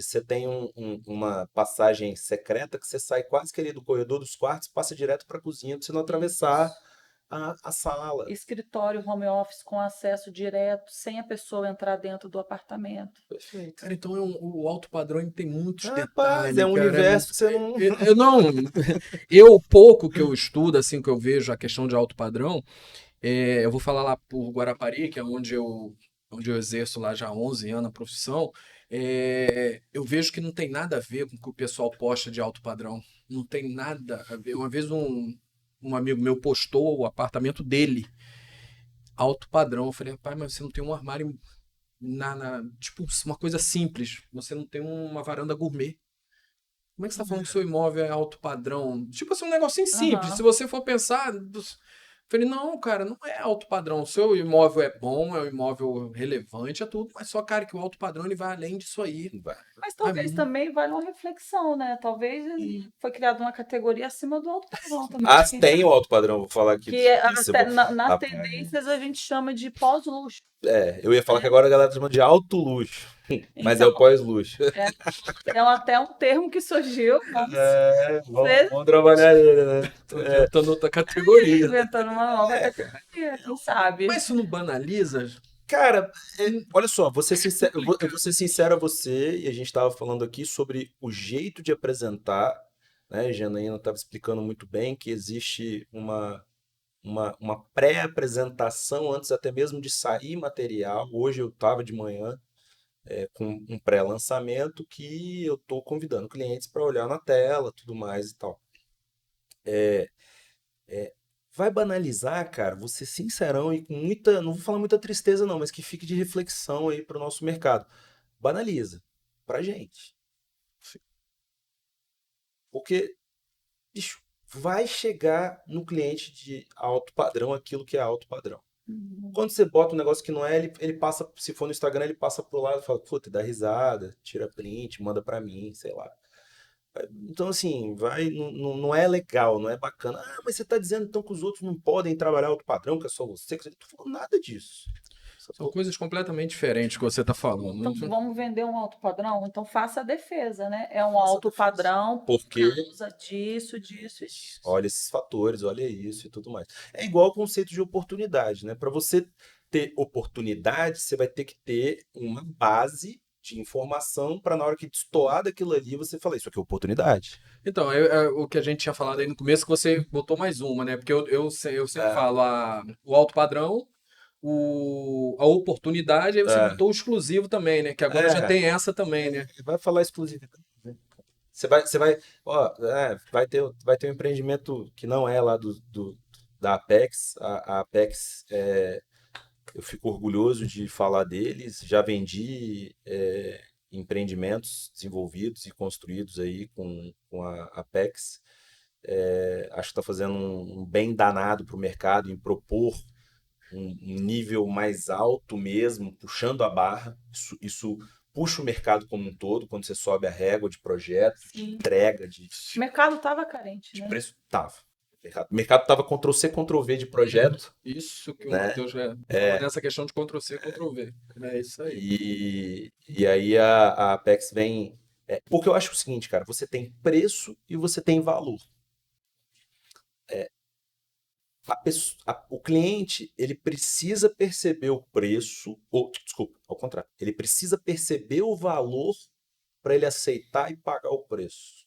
você tem uma passagem secreta que você sai quase que ali do corredor dos quartos, passa direto para a cozinha, para você não atravessar a sala. Escritório, home office com acesso direto, sem a pessoa entrar dentro do apartamento. Perfeito. Cara, então o alto padrão ele tem muitos Rapaz, detalhes, é um cara. universo que você não... Eu não. Eu, pouco que eu estudo, assim, que eu vejo a questão de alto padrão, eu vou falar lá por Guarapari, que é onde eu exerço lá já há 11 anos a profissão. Eu vejo que não tem nada a ver com o que o pessoal posta de alto padrão. Não tem nada a ver. Uma vez um amigo meu postou o apartamento dele, alto padrão. Eu falei, rapaz, mas você não tem um armário tipo, uma coisa simples. Você não tem uma varanda gourmet. Como é que você tá falando que seu imóvel é alto padrão? Tipo assim, um negocinho simples. Se Aham. você for pensar. Falei, não, cara, não é alto padrão. O seu imóvel é bom, é um imóvel relevante, é tudo. Mas só, cara, que o alto padrão ele vai além disso aí. Vai. Mas talvez também vale uma reflexão, né? Talvez foi criada uma categoria acima do alto padrão também. Ah, tem o alto padrão, vou falar aqui. Que Isso, eu vou- nas Rapaz, tendências a gente chama de pós-luxo. eu ia falar que agora a galera tá chamando de alto luxo. Mas é o Então, pós-luxo. até um termo que surgiu. Vamos trabalhar ele, né? Tô inventando outra categoria. Inventando uma nova categoria, quem sabe? Mas isso não banaliza? Cara, olha só, eu vou ser sincero a você, e a gente estava falando aqui sobre o jeito de apresentar, né? Janaína estava explicando muito bem que existe uma pré-apresentação antes até mesmo de sair material. Hoje eu estava de manhã com um pré-lançamento que eu estou convidando clientes para olhar na tela, tudo mais e tal. Vai banalizar, cara, vou ser sincerão e com muita, não vou falar muita tristeza não, mas que fique de reflexão aí para o nosso mercado. Banaliza pra gente. Porque, bicho, vai chegar no cliente de alto padrão aquilo que é alto padrão. Quando você bota um negócio que não é, ele passa, se for no Instagram, ele passa pro lado e fala, puta, dá risada, tira print, manda pra mim, sei lá. Então, assim, não é legal, não é bacana. Ah, mas você tá dizendo então que os outros não podem trabalhar outro padrão, que é só você? Eu não tô falando nada disso. São coisas completamente diferentes que você tá falando. Então, vamos vender um alto padrão? Então, faça a defesa, né? É um alto padrão por Porque causa disso, disso e disso. olha esses fatores, olha isso e tudo mais. É igual o conceito de oportunidade, né? Para você ter oportunidade, você vai ter que ter uma base de informação para na hora que destoar daquilo ali, você falar, isso aqui é oportunidade. Então, o que a gente tinha falado aí no começo, que você botou mais uma, né? Porque eu sempre falo o alto padrão, a oportunidade, aí você botou o exclusivo também, né? Que agora já tem essa também, né? Vai falar exclusividade. Ó, vai ter um empreendimento que não é lá da Apex. A Apex, eu fico orgulhoso de falar deles. Já vendi empreendimentos desenvolvidos e construídos aí com a Apex. Acho que está fazendo um bem danado para o mercado em propor um nível mais alto mesmo, puxando a barra. Isso puxa o mercado como um todo, quando você sobe a régua de projeto, de entrega, O mercado estava carente, né? preço. Tava. O mercado estava Ctrl-C, Ctrl-V de projeto. Isso que o Né? Matheus fala nessa questão de Ctrl-C, Ctrl-V. É isso aí. E aí a Apex vem. Porque eu acho o seguinte, cara, você tem preço e você tem valor. O cliente, ele precisa perceber o preço, ou, desculpa, ao contrário, ele precisa perceber o valor para ele aceitar e pagar o preço.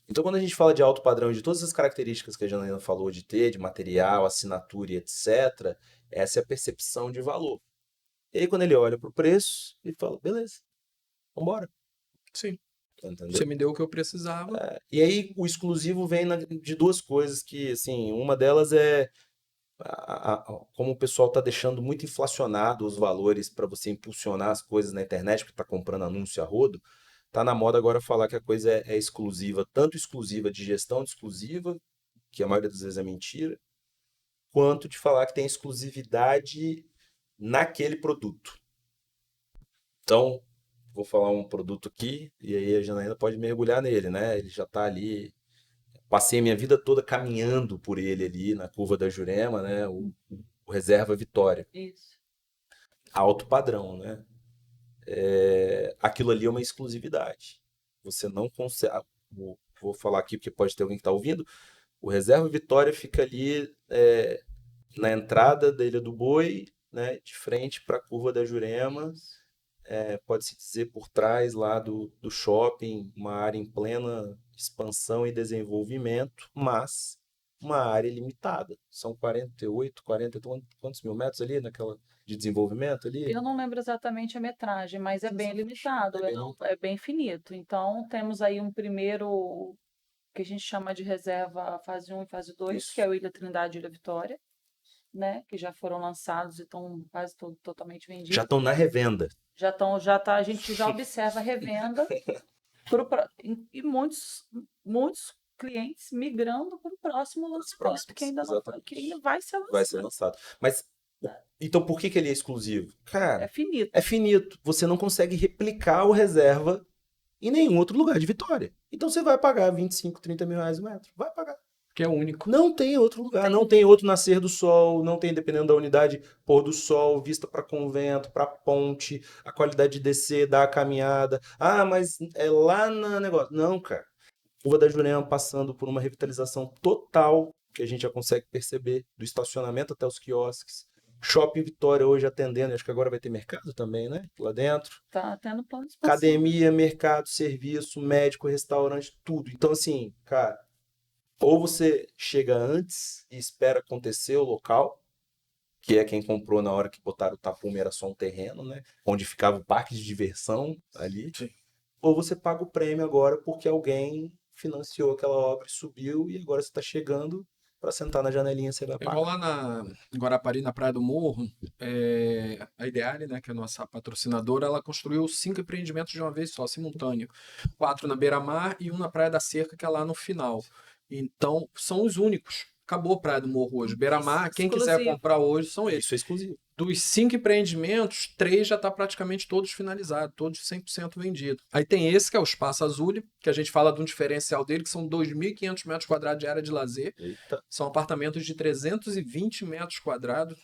Então, quando a gente fala de alto padrão, de todas as características que a Janaína falou de ter, de material, assinatura e etc., essa é a percepção de valor. E aí, quando ele olha para o preço, ele fala, beleza, vambora. Sim. Entendeu? Você me deu o que eu precisava. E aí, o exclusivo vem de duas coisas que, assim, uma delas é como o pessoal está deixando muito inflacionado os valores para você impulsionar as coisas na internet, porque está comprando anúncio a rodo. Tá na moda agora falar que a coisa é exclusiva, tanto exclusiva de gestão de exclusiva, que a maioria das vezes é mentira, quanto de falar que tem exclusividade naquele produto. Então, vou falar um produto aqui, e aí a Janaína pode mergulhar nele, né? Ele já está ali. Passei a minha vida toda caminhando por ele ali na curva da Jurema, né? O Reserva Vitória. Isso. Alto padrão, né? Aquilo ali é uma exclusividade. Você não consegue. Vou falar aqui porque pode ter alguém que está ouvindo. O Reserva Vitória fica ali na entrada da Ilha do Boi, né, de frente para a Curva da Jurema, pode-se dizer por trás lá do shopping, uma área em plena expansão e desenvolvimento, mas uma área limitada. São 48, 40, quantos mil metros ali naquela de desenvolvimento ali? Eu não lembro exatamente a metragem, mas é bem limitado, É bem é bem finito. Então, temos aí um primeiro que a gente chama de reserva fase 1 e fase 2, Isso. que é o Ilha Trindade e Ilha Vitória, né? Que já foram lançados e estão quase totalmente vendidos. Já estão na revenda. A gente já observa a revenda e muitos clientes migrando para o próximo lançamento, que ainda não, que ainda vai ser lançado. Vai ser lançado. Mas, então por que ele é exclusivo? Cara, É finito. é finito. Você não consegue replicar o reserva em nenhum outro lugar de Vitória. Então você vai pagar 25, 30 mil reais o metro. Vai pagar. Que é único. Não tem outro lugar, não tem outro nascer do sol, não tem, dependendo da unidade, pôr do sol, vista para convento, para ponte, a qualidade de descer, da caminhada. Ah, mas é lá na negócio. Não, cara. Curva da Jurema passando por uma revitalização total, que a gente já consegue perceber, do estacionamento até os quiosques. Shopping Vitória hoje atendendo, acho que agora vai ter mercado também, né? Lá dentro. Tá tendo plano de expansão. Academia, mercado, serviço, médico, restaurante, tudo. Então, assim, cara, ou você chega antes e espera acontecer o local, que é quem comprou na hora que botaram o tapume, era só um terreno, né? Onde ficava o parque de diversão ali. Sim. Ou você paga o prêmio agora porque alguém financiou aquela obra e subiu e agora você está chegando para sentar na janelinha, você vai pagar. Igual lá na Guarapari, na Praia do Morro, a Ideale, né, que é a nossa patrocinadora, ela construiu 5 empreendimentos de uma vez só, simultâneo. 4 na Beira-Mar e 1 na Praia da Cerca, que é lá no final. Então, são os únicos. Acabou a Praia do Morro hoje. Beira-Mar, quem quiser comprar hoje, são eles. Isso é exclusivo. Dos 5 empreendimentos, 3 já está praticamente todos finalizados, todos 100% vendidos. Aí tem esse, que é o Espaço Azul, que a gente fala de um diferencial dele, que são 2.500 metros quadrados de área de lazer. Eita. São apartamentos de 320 metros quadrados.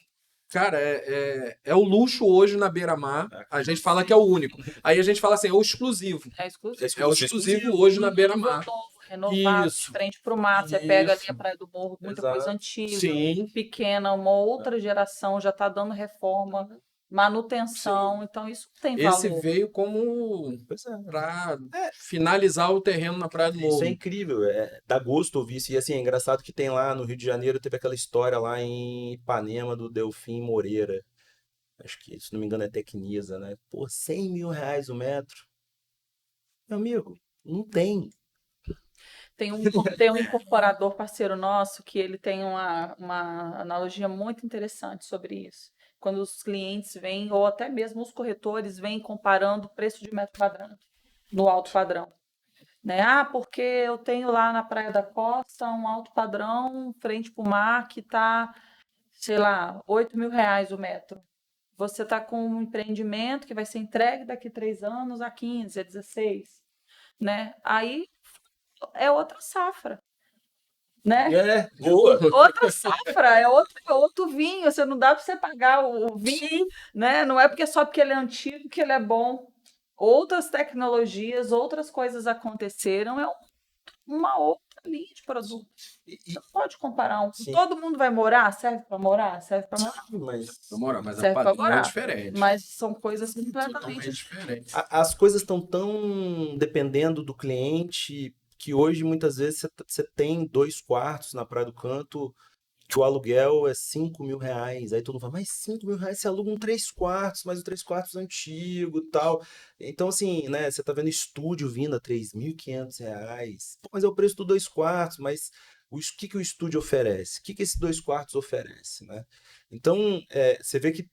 Cara, é o luxo hoje na Beira-Mar. A gente fala que é o único. Aí a gente fala assim, é o exclusivo. É exclusivo. É o exclusivo hoje na Beira-Mar. Renovado, de frente para o mar. Você pega ali a Praia do Morro, muita coisa antiga, Sim. pequena, uma outra geração já está dando reforma, manutenção, então isso tem valor. Esse veio como para finalizar o terreno na Praia do Morro. Isso é incrível, dá gosto ouvir isso. E assim, é engraçado que tem lá no Rio de Janeiro, teve aquela história lá em Ipanema do Delfim Moreira. Acho que, se não me engano, é Tecnisa, né? Pô, 100 mil reais o metro. Meu amigo, não tem. Tem um incorporador parceiro nosso que ele tem uma analogia muito interessante sobre isso. Quando os clientes vêm, ou até mesmo os corretores vêm comparando o preço de metro quadrado no alto padrão. Né? Ah, porque eu tenho lá na Praia da Costa um alto padrão frente para o mar que está, sei lá, 8 mil reais o metro. Você está com um empreendimento que vai ser entregue daqui a 3 anos a 15, a 16. Né? Aí é outra safra. Né? Boa. Outra safra, é outro vinho. Você não dá para você pagar o vinho, né? Não é só porque ele é antigo que ele é bom. Outras tecnologias, outras coisas aconteceram, é uma outra linha de produto. Você pode comparar um. Sim. Todo mundo vai morar? Serve para morar? Serve para morar. Mas serve a para padrão é morar. diferente. Mas são coisas Totalmente completamente diferentes. As coisas estão tão dependendo do cliente que hoje, muitas vezes, você tem 2 quartos na Praia do Canto que o aluguel é 5 mil reais. Aí todo mundo fala, mas 5 mil reais você aluga um 3 quartos, mas o 3 quartos é antigo e tal. Então, assim, né, você tá vendo estúdio vindo a 3.500 reais. Pô, mas é o preço do 2 quartos, mas o que o estúdio oferece? O que esses 2 quartos oferece, né? Então, você vê que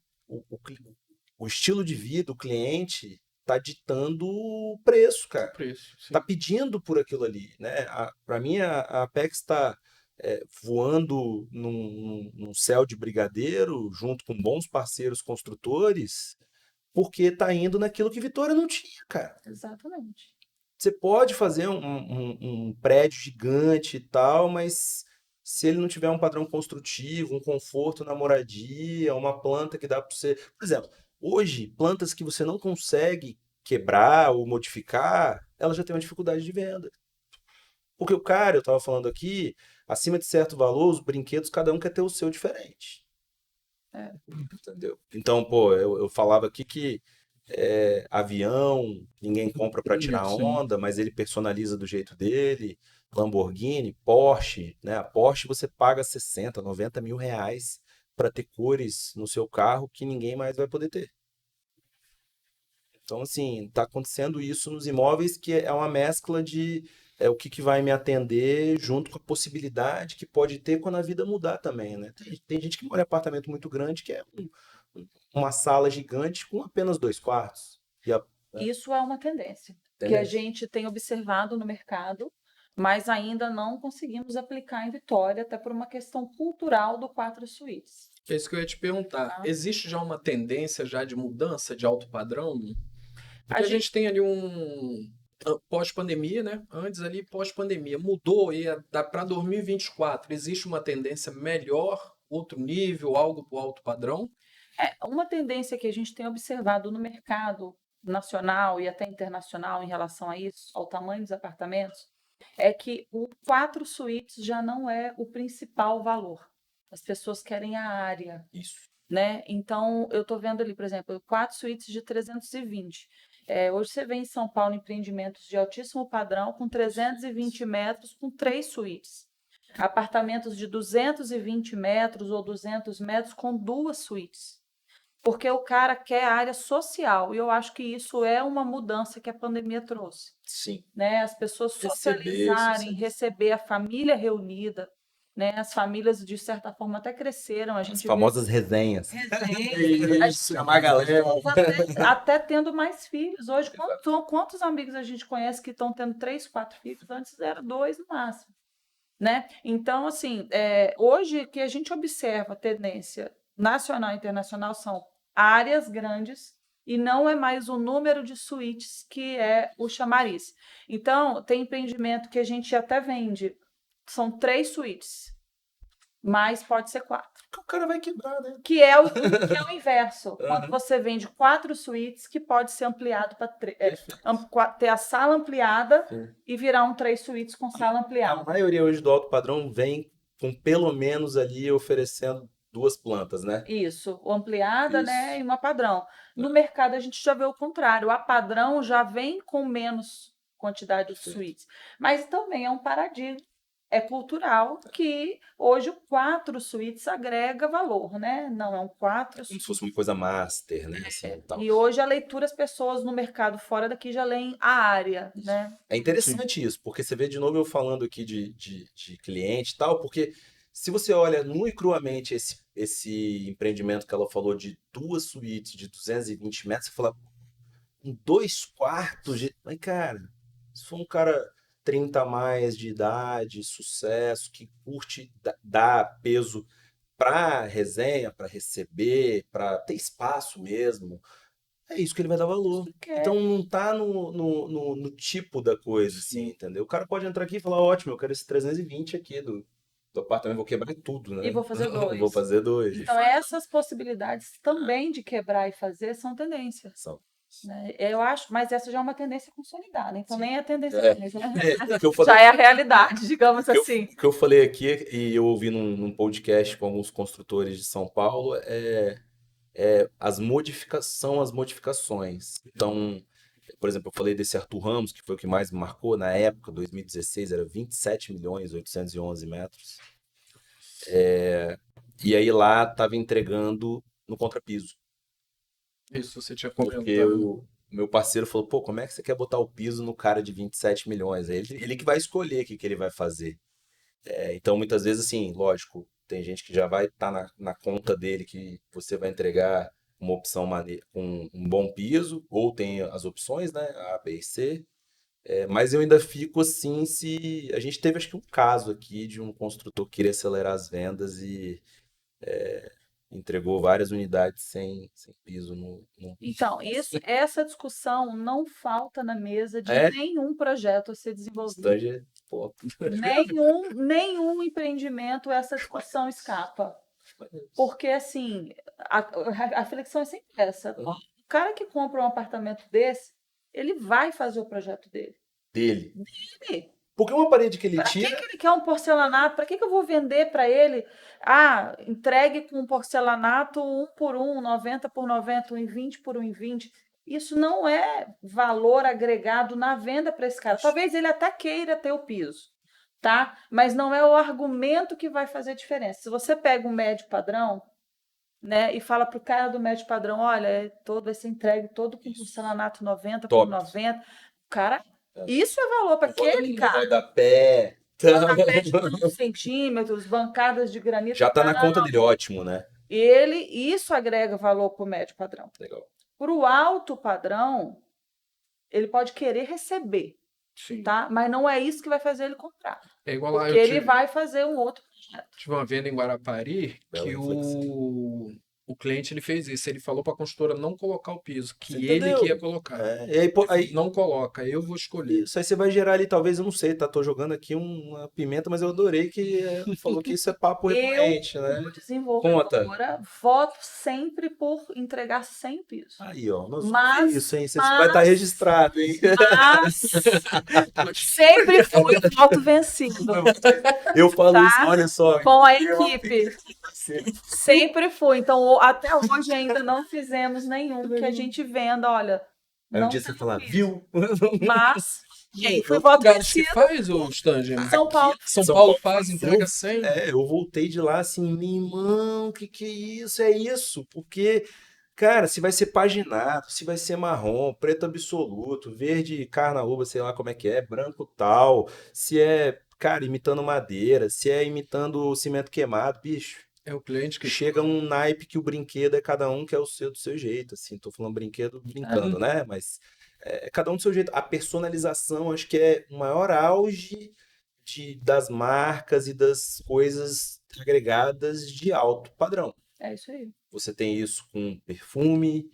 o estilo de vida, o cliente, tá ditando o preço, cara. Tá pedindo por aquilo ali, né? Para mim, a Apex está voando num céu de brigadeiro, junto com bons parceiros construtores, porque tá indo naquilo que Vitória não tinha, cara. Exatamente. Você pode fazer um prédio gigante e tal, mas se ele não tiver um padrão construtivo, um conforto na moradia, uma planta que dá para você... Por exemplo, hoje, plantas que você não consegue quebrar ou modificar, elas já têm uma dificuldade de venda. Porque o cara, eu estava falando aqui, acima de certo valor, os brinquedos, cada um quer ter o seu diferente. Entendeu? Então, pô, eu falava aqui que avião, ninguém compra para tirar Sim. onda, mas ele personaliza do jeito dele. Lamborghini, Porsche, né? A Porsche você paga 60, 90 mil reais para ter cores no seu carro que ninguém mais vai poder ter. Então, assim, tá acontecendo isso nos imóveis que é uma mescla de o que vai me atender junto com a possibilidade que pode ter quando a vida mudar também, né? Tem gente que mora em apartamento muito grande que é uma sala gigante com apenas 2 quartos. Né? Isso é uma tendência que a Tendência. gente tem observado no mercado, mas ainda não conseguimos aplicar em Vitória, até por uma questão cultural do 4 suítes. É isso que eu ia te perguntar. Tá? Existe já uma tendência já de mudança de alto padrão? Porque A a gente, gente tem ali um pós-pandemia, né? Antes ali, pós-pandemia. Mudou e para 2024 existe uma tendência melhor, outro nível, algo para o alto padrão? uma tendência que a gente tem observado no mercado nacional e até internacional em relação a isso, ao tamanho dos apartamentos, é que o 4 suítes já não é o principal valor. As pessoas querem a área, Isso. né? Então, eu estou vendo ali, por exemplo, 4 suítes de 320. Hoje você vê em São Paulo empreendimentos de altíssimo padrão com 320 metros com 3 suítes. Apartamentos de 220 metros ou 200 metros com 2 suítes. Porque o cara quer área social e eu acho que isso é uma mudança que a pandemia trouxe, Sim. né? As pessoas socializarem, receber a família reunida, né? As famílias de certa forma até cresceram, a As gente vê famosas resenhas. Isso, chamar a galera. até tendo mais filhos. Hoje, quantos amigos a gente conhece que estão tendo 3, 4 filhos? Antes era 2 no máximo, né? Então, assim, hoje o que a gente observa a tendência nacional e internacional são áreas grandes e não é mais o número de suítes que é o chamariz. Então, tem empreendimento que a gente até vende, são 3 suítes, mas pode ser 4. O cara vai quebrar, né? Que é o inverso. Quando você vende 4 suítes, que pode ser ampliado para ter a sala ampliada e virar um 3 suítes com sala A ampliada. maioria hoje do alto padrão vem com pelo menos ali oferecendo 2 plantas, né? Isso, o ampliada, né, Isso. e uma padrão. No mercado a gente já vê o contrário. A padrão já vem com menos quantidade de suítes. Mas também é um paradigma, é cultural, que hoje o 4 suítes agrega valor, né? Não é um 4 Como se fosse uma coisa master, né? Assim, tal. E hoje a leitura, as pessoas no mercado fora daqui já leem a área, né? É interessante isso, porque você vê de novo eu falando aqui de cliente e tal, porque se você olha nu e cruamente esse empreendimento que ela falou de 2 suítes de 220 metros, você fala, com 2 quartos de. Mas, cara, se for um cara 30 a mais de idade, sucesso, que curte dar peso pra resenha, pra receber, pra ter espaço mesmo, é isso que ele vai dar valor. Então não tá no tipo da coisa, assim, entendeu? O cara pode entrar aqui e falar, ótimo, eu quero esse 320 aqui do apartamento, vou quebrar tudo, né? E vou fazer 2. Vou fazer 2. Então, essas possibilidades também de quebrar e fazer são tendências. São. Né? Eu acho, mas essa já é uma tendência consolidada, então nem é tendência mais, né? O que eu falei, Já é a realidade, digamos assim. o que eu falei aqui, e eu ouvi num podcast com alguns construtores de São Paulo, as modificações. Então, por exemplo, eu falei desse Arthur Ramos, que foi o que mais me marcou na época, 2016, era 27 milhões, 811 metros. E aí lá estava entregando no contrapiso. Isso você tinha Porque comentado. o meu parceiro falou, pô, como é que você quer botar o piso no cara de 27 milhões? Aí ele que vai escolher o que ele vai fazer. Então, muitas vezes, assim, lógico, tem gente que já vai estar na conta dele que você vai entregar uma opção com um bom piso, ou tem as opções, né? A, B e C. Mas eu ainda fico assim se. A gente teve, acho que, um caso aqui de um construtor que queria acelerar as vendas e entregou várias unidades sem piso no. Então, essa discussão não falta na mesa de É, nenhum projeto a ser desenvolvido. Stanger, pô, Nenhum empreendimento essa discussão escapa. Porque, assim, a reflexão é sempre essa. O cara que compra um apartamento desse, ele vai fazer o projeto dele. dele. Ele. Porque uma parede que ele Para tira... que ele quer um porcelanato? Para que eu vou vender para ele? Entregue com um porcelanato 1 por 1, 90 por 90, 1,20 por 1,20. Isso não é valor agregado na venda para esse cara. Talvez ele até queira ter o piso, tá? Mas não é o argumento que vai fazer diferença. Se você pega um médio padrão, né, e fala para o cara do médio padrão, olha, vai ser entregue todo com porcelanato 90 por Top. 90. Cara, isso é valor para aquele cara. Vai dar pé. Rodapé de 2 centímetros, bancadas de granito. Já tá na conta dele, ótimo, né? Isso agrega valor para o médio padrão. Legal. Para o alto padrão, ele pode querer receber, Sim. tá? Mas não é isso que vai fazer ele comprar. É igual lá, Porque ele vai fazer um outro projeto. tive uma venda em Guarapari Bela que reflexão. o cliente ele fez isso. Ele falou para a construtora não colocar o piso, que Você ele entendeu? que ia colocar. E aí, aí, Não coloca, eu vou escolher. isso aí você vai gerar ali, talvez, eu não sei, tá? Tô jogando aqui uma pimenta, mas eu adorei que falou que isso é papo recorrente, né? Como desenvolvedora, voto sempre por entregar sem piso. Aí, ó, nós Mas- vamos ver isso, hein? Você vai estar registrado, hein? Mas sempre fui voto vencido. Eu falo Tá? isso, olha só. Com a equipe. Sempre fui. Então, até hoje ainda não fizemos nenhum que a gente venda, olha. Aí um Não dia você tem fala, piso. viu? Mas, fui Outro voto lugar que vencido. faz o Stanger? São Paulo. São Paulo faz, entrega sem. Eu voltei de lá assim, meu irmão, que é isso? É isso, porque, cara, se vai ser paginado, se vai ser marrom, preto absoluto, verde carnaúba, sei lá como é que é, branco tal, se é, cara, imitando madeira, se é imitando cimento queimado, bicho. É o cliente que Chega um naipe que o brinquedo é cada um que é o seu do seu jeito, assim, tô falando brinquedo brincando, né? Mas é cada um do seu jeito. A personalização acho que é o maior auge das marcas e das coisas agregadas de alto padrão. É isso aí. Você tem isso com perfume,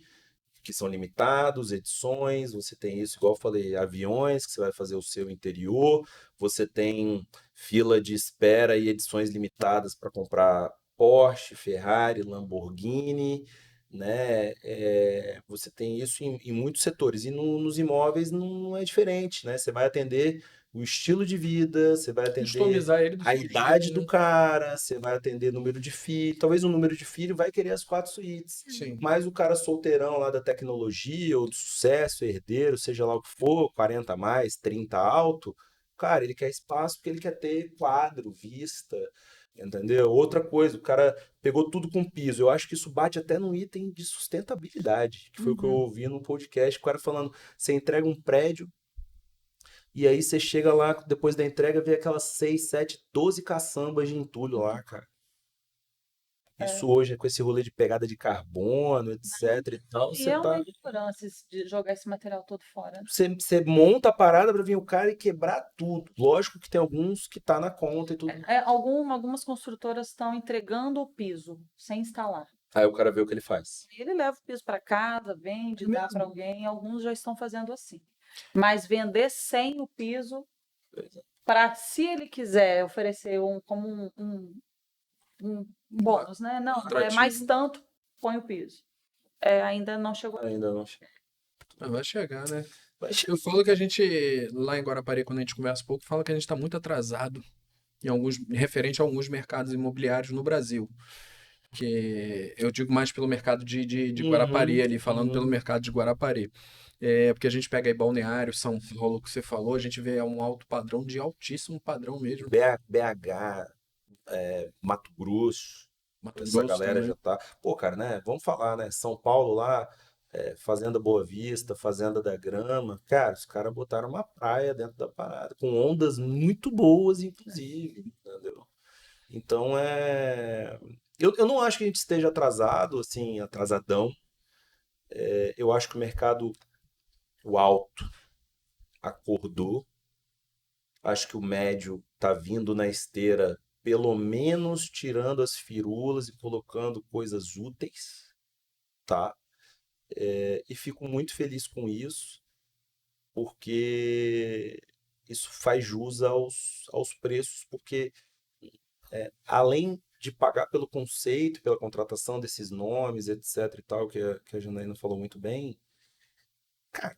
que são limitados, edições, você tem isso, igual eu falei, aviões, que você vai fazer o seu interior, você tem fila de espera e edições limitadas para comprar Porsche, Ferrari, Lamborghini, né? Você tem isso em muitos setores. E nos imóveis não é diferente, né? Você vai atender o estilo de vida, você vai atender customizar ele do a seu idade jeito, do cara, você vai atender número de filho. Talvez o número de filho vai querer as 4 suítes. Sim. Mas o cara solteirão lá da tecnologia ou do sucesso, herdeiro, seja lá o que for, 40 a mais, 30 alto, cara, ele quer espaço porque ele quer ter quadro, vista, entendeu? Outra coisa, o cara pegou tudo com piso. Eu acho que isso bate até no item de sustentabilidade, que foi o que eu ouvi no podcast, o cara falando, você entrega um prédio e aí você chega lá, depois da entrega, vê aquelas 6, 7, 12 caçambas de entulho lá, cara. Isso hoje, com esse rolê de pegada de carbono, etc e tal, E é uma ignorância de jogar esse material todo fora. você monta a parada pra vir o cara e quebrar tudo. Lógico que tem alguns que tá na conta e tudo. Algumas construtoras estão entregando o piso sem instalar. Aí o cara vê o que ele faz. Ele leva o piso para casa, vende, dá Mesmo? para alguém. Alguns já estão fazendo assim. Mas vender sem o piso, para se ele quiser oferecer como um bônus, né? Não, Atrativo. mais tanto, põe o piso. Ainda não chegou. Ainda não chega. Vai chegar, né? Vai chegar. Eu falo que a gente, lá em Guarapari, quando a gente conversa um pouco, fala que a gente está muito atrasado referente a alguns mercados imobiliários no Brasil. Que eu digo mais pelo mercado de Guarapari ali, falando pelo mercado de Guarapari. Porque a gente pega aí Balneário, São Paulo, que você falou, a gente vê um alto padrão, de altíssimo padrão mesmo. BH, Mato Grosso, Mato essa Grosso galera também. já tá. Pô, cara, né? Vamos falar, né? São Paulo lá, Fazenda Boa Vista, Fazenda da Grama. Cara, os caras botaram uma praia dentro da parada, com ondas muito boas, inclusive, entendeu? Então Eu não acho que a gente esteja atrasado, assim, atrasadão. Eu acho que o mercado, o alto, acordou. Acho que o médio tá vindo na esteira, pelo menos tirando as firulas e colocando coisas úteis, tá? E fico muito feliz com isso, porque isso faz jus aos preços, porque além de pagar pelo conceito, pela contratação desses nomes, etc e tal, que a Janaína falou muito bem, cara,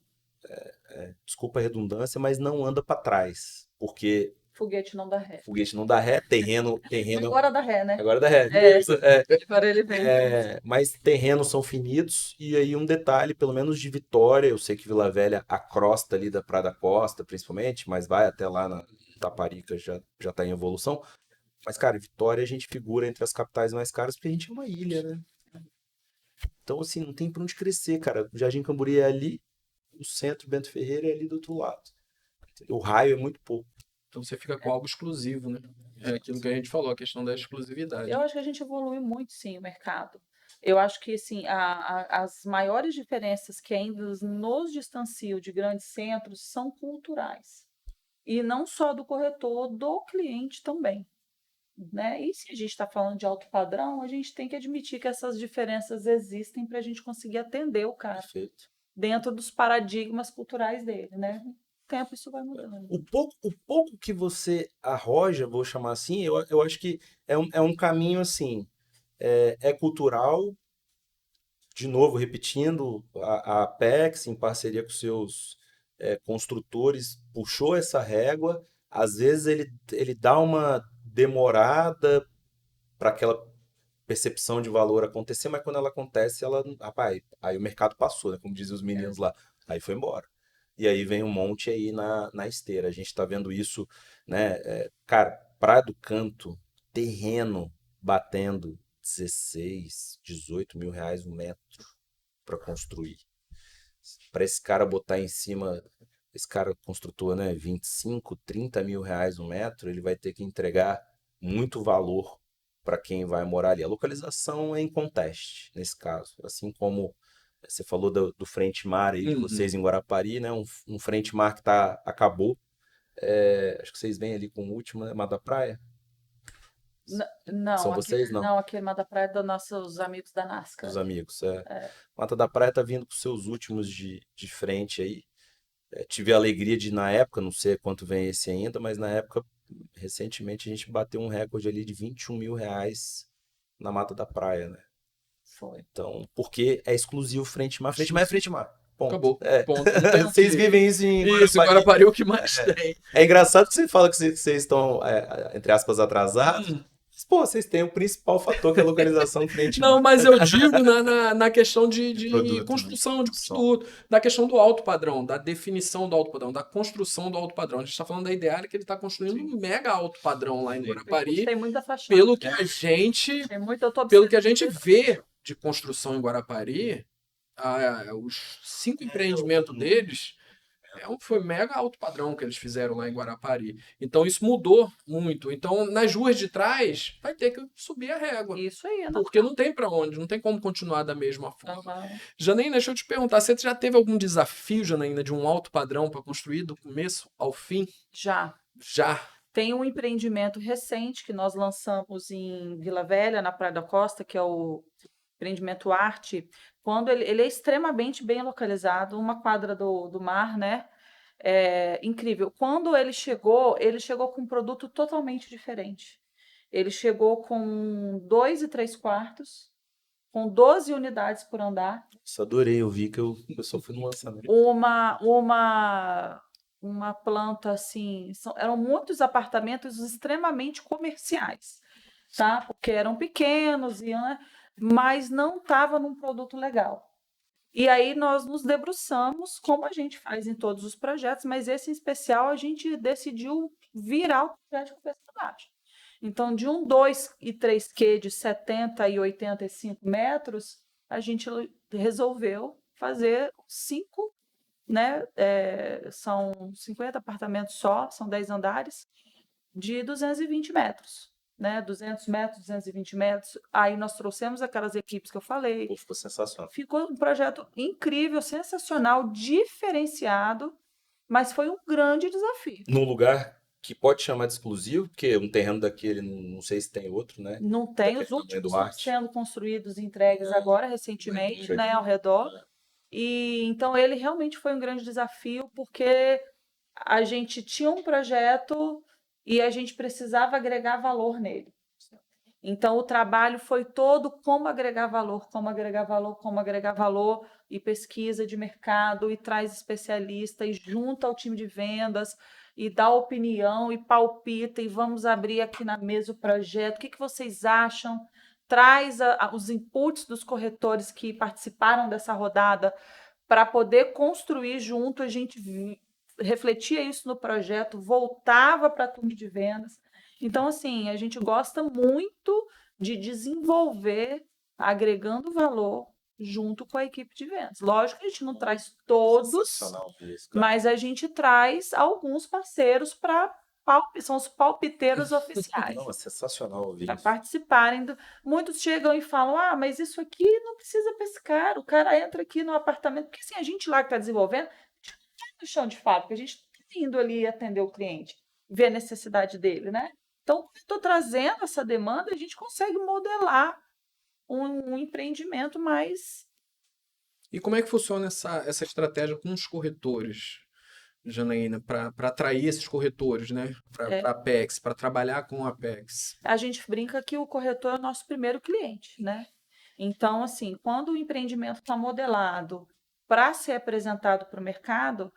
desculpa desculpa a redundância, mas não anda para trás, porque Foguete não dá ré. foguete não dá ré, terreno Agora dá ré, né? agora dá ré. É. Isso, é. Agora ele vem. Mas terrenos são finitos, e aí um detalhe, pelo menos de Vitória, eu sei que Vila Velha, a crosta ali da Praia da Costa, principalmente, mas vai até lá na Taparica, já tá em evolução. Mas, cara, Vitória a gente figura entre as capitais mais caras porque a gente é uma ilha, né? Então, assim, não tem pra onde crescer, cara. O Jardim Camburi é ali, o centro Bento Ferreira é ali do outro lado. O raio é muito pouco. Então você fica com algo exclusivo, né? É aquilo que a gente falou, a questão da exclusividade. Eu acho que a gente evolui muito, sim, o mercado. Eu acho que, assim, as maiores diferenças que ainda nos distanciam de grandes centros são culturais. E não só do corretor, do cliente também, né? E se a gente está falando de alto padrão, a gente tem que admitir que essas diferenças existem para a gente conseguir atender o cara Perfeito. dentro dos paradigmas culturais dele, né? Com o tempo isso vai mudando. O pouco que você arroja, vou chamar assim, eu acho que é um caminho assim, é cultural, de novo, repetindo, a Apex, em parceria com seus construtores, puxou essa régua. Às vezes ele dá uma demorada para aquela percepção de valor acontecer, mas quando ela acontece, rapaz, aí o mercado passou, né? Como dizem os meninos lá, aí foi embora. E aí vem um monte aí na esteira. A gente está vendo isso, né? Cara, Praia do Canto, terreno batendo 16, 18 mil reais um metro para construir. Para esse cara botar em cima, esse cara construtor, né, 25, 30 mil reais um metro, ele vai ter que entregar muito valor para quem vai morar ali. A localização é em conteste, nesse caso. Assim como você falou do frente mar aí de vocês em Guarapari, né? Um frente mar que acabou. Acho que vocês vêm ali com o último, né? Mar da Praia. Não, São vocês? Não. não, aquele Mar da Praia é dos nossos amigos da NASCAR. Dos amigos. É. Mata da Praia tá vindo com seus últimos de frente aí. Tive a alegria de, na época, não sei quanto vem esse ainda, mas na época, recentemente, a gente bateu um recorde ali de 21 mil reais na Mata da Praia, né? Foi. Então, porque é exclusivo frente mar. Frente mar é frente mar. Ponto. Acabou. Ponto. Não tem o Vocês que- vivem isso em Isso, Guarapari. Guarapari é o que mais tem. É engraçado que você fala que vocês estão, entre aspas, atrasados. Mas, pô, vocês têm o principal fator que é a localização frente Não, mar. mas eu digo na questão de produto, né? construção de Construção. produto, da questão do alto padrão, da definição do alto padrão, da construção do alto padrão. A gente está falando da Ideale que ele está construindo um mega alto padrão lá em Guarapari, Tem muita fachada. pelo que a gente, Tem muito, eu tô pelo que a observando gente vê de construção em Guarapari, os 5 empreendimentos deles foi mega alto padrão que eles fizeram lá em Guarapari. Então isso mudou muito. Então nas ruas de trás vai ter que subir a régua. isso aí, né? Porque não tem pra onde, não tem como continuar da mesma forma. Aham. Janaína, deixa eu te perguntar, você já teve algum desafio, Janaína, de um alto padrão para construir do começo ao fim? Já. Já. Tem um empreendimento recente que nós lançamos em Vila Velha, na Praia da Costa, que é o empreendimento Arte. Quando ele é extremamente bem localizado, uma quadra do mar, né? É incrível. Quando ele chegou com um produto totalmente diferente. Ele chegou com 2 e 3 quartos, com 12 unidades por andar, Nossa, adorei, eu vi que eu só fui no lançamento. uma planta assim, eram muitos apartamentos extremamente comerciais, tá? Porque eram pequenos, né? Mas não estava num produto legal. E aí nós nos debruçamos, como a gente faz em todos os projetos, mas esse em especial a gente decidiu virar o projeto de cabeça para baixo. Então, de 2 e 3Q de 70 e 85 metros, a gente resolveu fazer 5, né? São 50 apartamentos só, são 10 andares, de 220 metros. Né? 200 metros, 220 metros. Aí nós trouxemos aquelas equipes que eu falei. Pô, ficou sensacional. Ficou um projeto incrível, sensacional, diferenciado, mas foi um grande desafio. Num lugar que pode chamar de exclusivo, porque um terreno daquele, não sei se tem outro, né? Não tem, Daquele os tamanho últimos do estão Arte. sendo construídos, entregues agora, recentemente, né, ao redor. E então ele realmente foi um grande desafio, porque a gente tinha um projeto e a gente precisava agregar valor nele. Então, o trabalho foi todo como agregar valor, como agregar valor, como agregar valor. e pesquisa de mercado e traz especialista e junta ao time de vendas e dá opinião e palpita e vamos abrir aqui na mesa o projeto. O que vocês acham? Traz os inputs dos corretores que participaram dessa rodada para poder construir junto. A gente refletia isso no projeto, voltava para a turma de vendas. Então, assim, a gente gosta muito de desenvolver, agregando valor junto com a equipe de vendas. Lógico que a gente não traz todos, mas a gente traz alguns parceiros para são os palpiteiros oficiais. Não, é sensacional ouvir Para isso. participarem. Muitos chegam e falam, mas isso aqui não precisa pescar, o cara entra aqui no apartamento, porque assim, a gente lá que está desenvolvendo, a gente não está no chão de fábrica, a gente está indo ali atender o cliente, ver a necessidade dele, né? Então, quando eu estou trazendo essa demanda, a gente consegue modelar um empreendimento mais... E como é que funciona essa estratégia com os corretores, Janaína, para atrair esses corretores, né? Para a Apex, para trabalhar com a Apex? A gente brinca que o corretor é o nosso primeiro cliente, né? Então, assim, quando o empreendimento está modelado para ser apresentado para o mercado,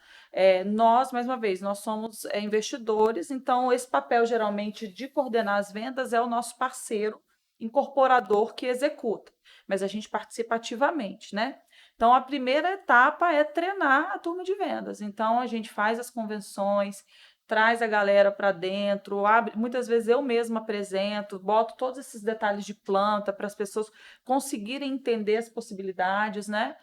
nós, mais uma vez, nós somos investidores, então esse papel, geralmente, de coordenar as vendas é o nosso parceiro incorporador que executa, mas a gente participa ativamente, né? Então, a primeira etapa é treinar a turma de vendas. Então, a gente faz as convenções, traz a galera para dentro, muitas vezes eu mesma apresento, boto todos esses detalhes de planta para as pessoas conseguirem entender as possibilidades, né?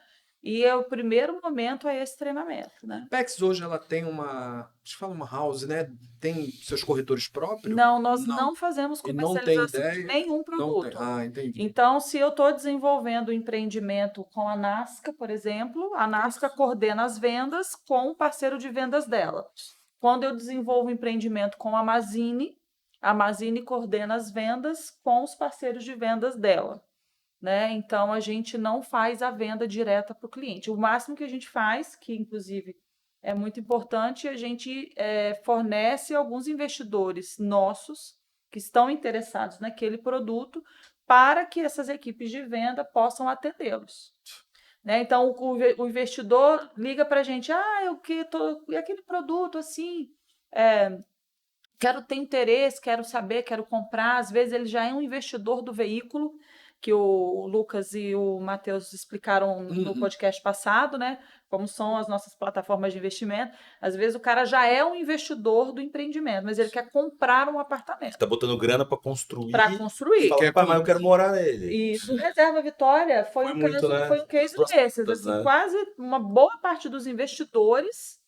E o primeiro momento é esse treinamento, né? A Apex hoje ela tem deixa eu falar, uma house, né? Tem seus corretores próprios? Não, nós não fazemos E não tem comercialização de ideia? nenhum produto. Entendi. Então, se eu estou desenvolvendo um empreendimento com a Nasca, por exemplo, a Nasca coordena as vendas com o parceiro de vendas dela. Quando eu desenvolvo um empreendimento com a Mazini coordena as vendas com os parceiros de vendas dela, né? Então, a gente não faz a venda direta para o cliente. O máximo que a gente faz, que inclusive é muito importante, a gente fornece alguns investidores nossos que estão interessados naquele produto para que essas equipes de venda possam atendê-los. Né? Então, o investidor liga para a gente, e aquele produto assim, quero ter interesse, quero saber, quero comprar. Às vezes ele já é um investidor do veículo, que o Lucas e o Matheus explicaram no podcast passado, né? Como são as nossas plataformas de investimento. Às vezes o cara já é um investidor do empreendimento, mas ele quer comprar um apartamento. Está botando grana para construir. Para construir. Fala, mas eu quero morar nele. E no Reserva Vitória foi um case desses. Assim, quase uma boa parte dos investidores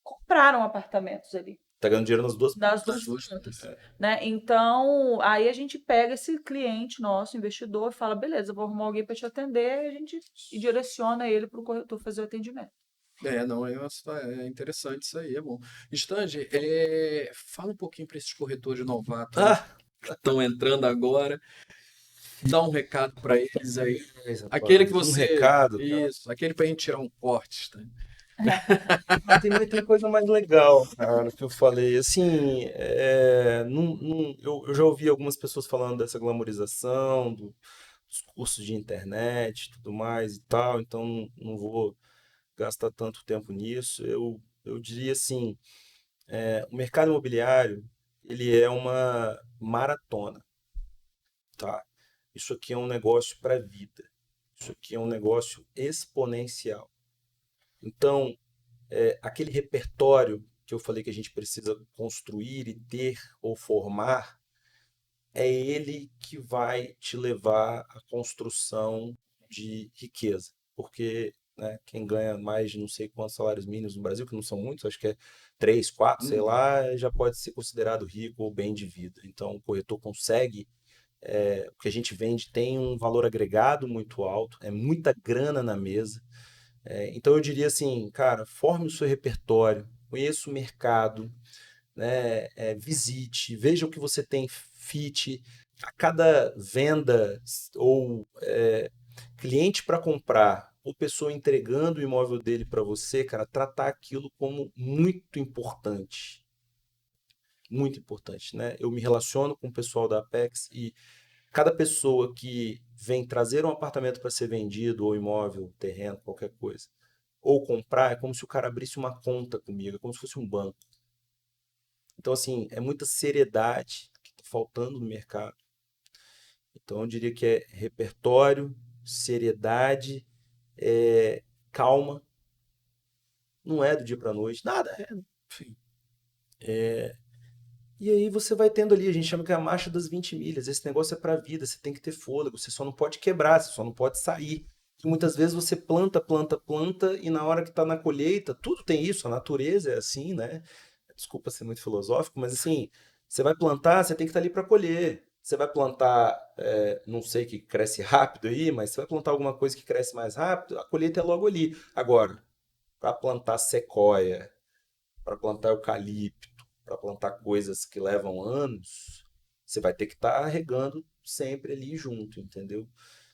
compraram apartamentos ali. Tá ganhando dinheiro nas duas pontas. Né? Então, aí a gente pega esse cliente nosso, investidor, e fala, beleza, vou arrumar alguém para te atender, e a gente direciona ele para o corretor fazer o atendimento. É interessante isso aí, é bom. Stange, fala um pouquinho para esses corretores novatos que estão entrando agora. Dá um recado para eles aí. Aquele que você... Um recado? Isso, aquele para a gente tirar um corte, tá? Tem muita coisa mais legal, cara, que eu falei. Assim, eu já ouvi algumas pessoas falando dessa glamorização, dos cursos de internet e tudo mais e tal, então não vou gastar tanto tempo nisso. Eu diria assim, o mercado imobiliário, ele é uma maratona, tá? Isso aqui é um negócio para a vida. Isso aqui é um negócio exponencial. Então, aquele repertório que eu falei que a gente precisa construir e ter ou formar, é ele que vai te levar à construção de riqueza. Porque quem ganha mais de não sei quantos salários mínimos no Brasil, que não são muitos, acho que é 3, 4, sei lá, já pode ser considerado rico ou bem de vida. Então, o corretor consegue... o que a gente vende tem um valor agregado muito alto, é muita grana na mesa. Então eu diria assim, cara, forme o seu repertório, conheça o mercado, né? Visite, veja o que você tem fit. A cada venda ou cliente para comprar ou pessoa entregando o imóvel dele para você, cara, tratar aquilo como muito importante. Muito importante, né? Eu me relaciono com o pessoal da Apex e Cada pessoa que vem trazer um apartamento para ser vendido, ou imóvel, terreno, qualquer coisa, ou comprar, é como se o cara abrisse uma conta comigo, é como se fosse um banco. Então, assim, é muita seriedade que está faltando no mercado. Então, eu diria que é repertório, seriedade, calma. Não é do dia para a noite, nada é. Enfim. E aí você vai tendo ali, a gente chama que é a marcha das 20 milhas. Esse negócio é para a vida, você tem que ter fôlego, você só não pode quebrar, você só não pode sair. E muitas vezes você planta, planta, planta, e na hora que está na colheita, tudo tem isso, a natureza é assim, né? Desculpa ser muito filosófico, mas assim, você vai plantar, você tem que estar ali para colher. Você vai plantar, não sei que cresce rápido aí, mas você vai plantar alguma coisa que cresce mais rápido, a colheita é logo ali. Agora, para plantar sequoia, para plantar eucalipto, para plantar coisas que levam anos, você vai ter que estar regando sempre ali junto, entendeu?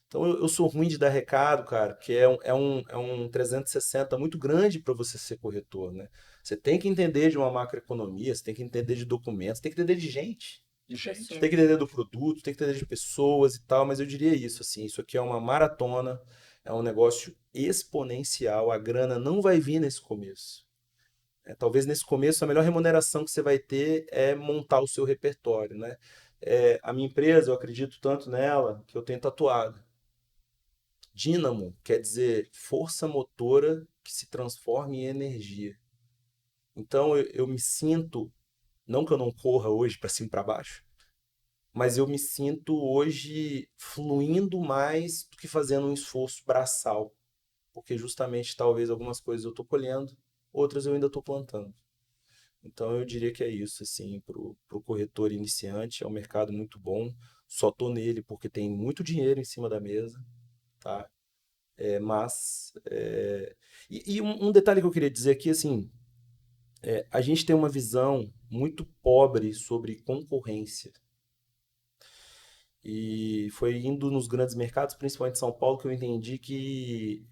Então eu sou ruim de dar recado, cara, porque é um 360 muito grande para você ser corretor, né? Você tem que entender de uma macroeconomia, você tem que entender de documentos, tem que entender de gente. De gente. Você tem que entender do produto, tem que entender de pessoas e tal, mas eu diria isso, assim, isso aqui é uma maratona, é um negócio exponencial, a grana não vai vir nesse começo. Talvez nesse começo a melhor remuneração que você vai ter é montar o seu repertório, né? A minha empresa, eu acredito tanto nela que eu tenho tatuado. Dínamo quer dizer força motora que se transforma em energia. Então eu me sinto, não que eu não corra hoje para cima e para baixo, mas eu me sinto hoje fluindo mais do que fazendo um esforço braçal, porque justamente talvez algumas coisas eu estou colhendo, outras eu ainda estou plantando. Então eu diria que é isso, assim, para o corretor iniciante, é um mercado muito bom. Só tô nele porque tem muito dinheiro em cima da mesa, tá? Mas e um detalhe que eu queria dizer aqui, assim, a gente tem uma visão muito pobre sobre concorrência. E foi indo nos grandes mercados, principalmente São Paulo, que eu entendi que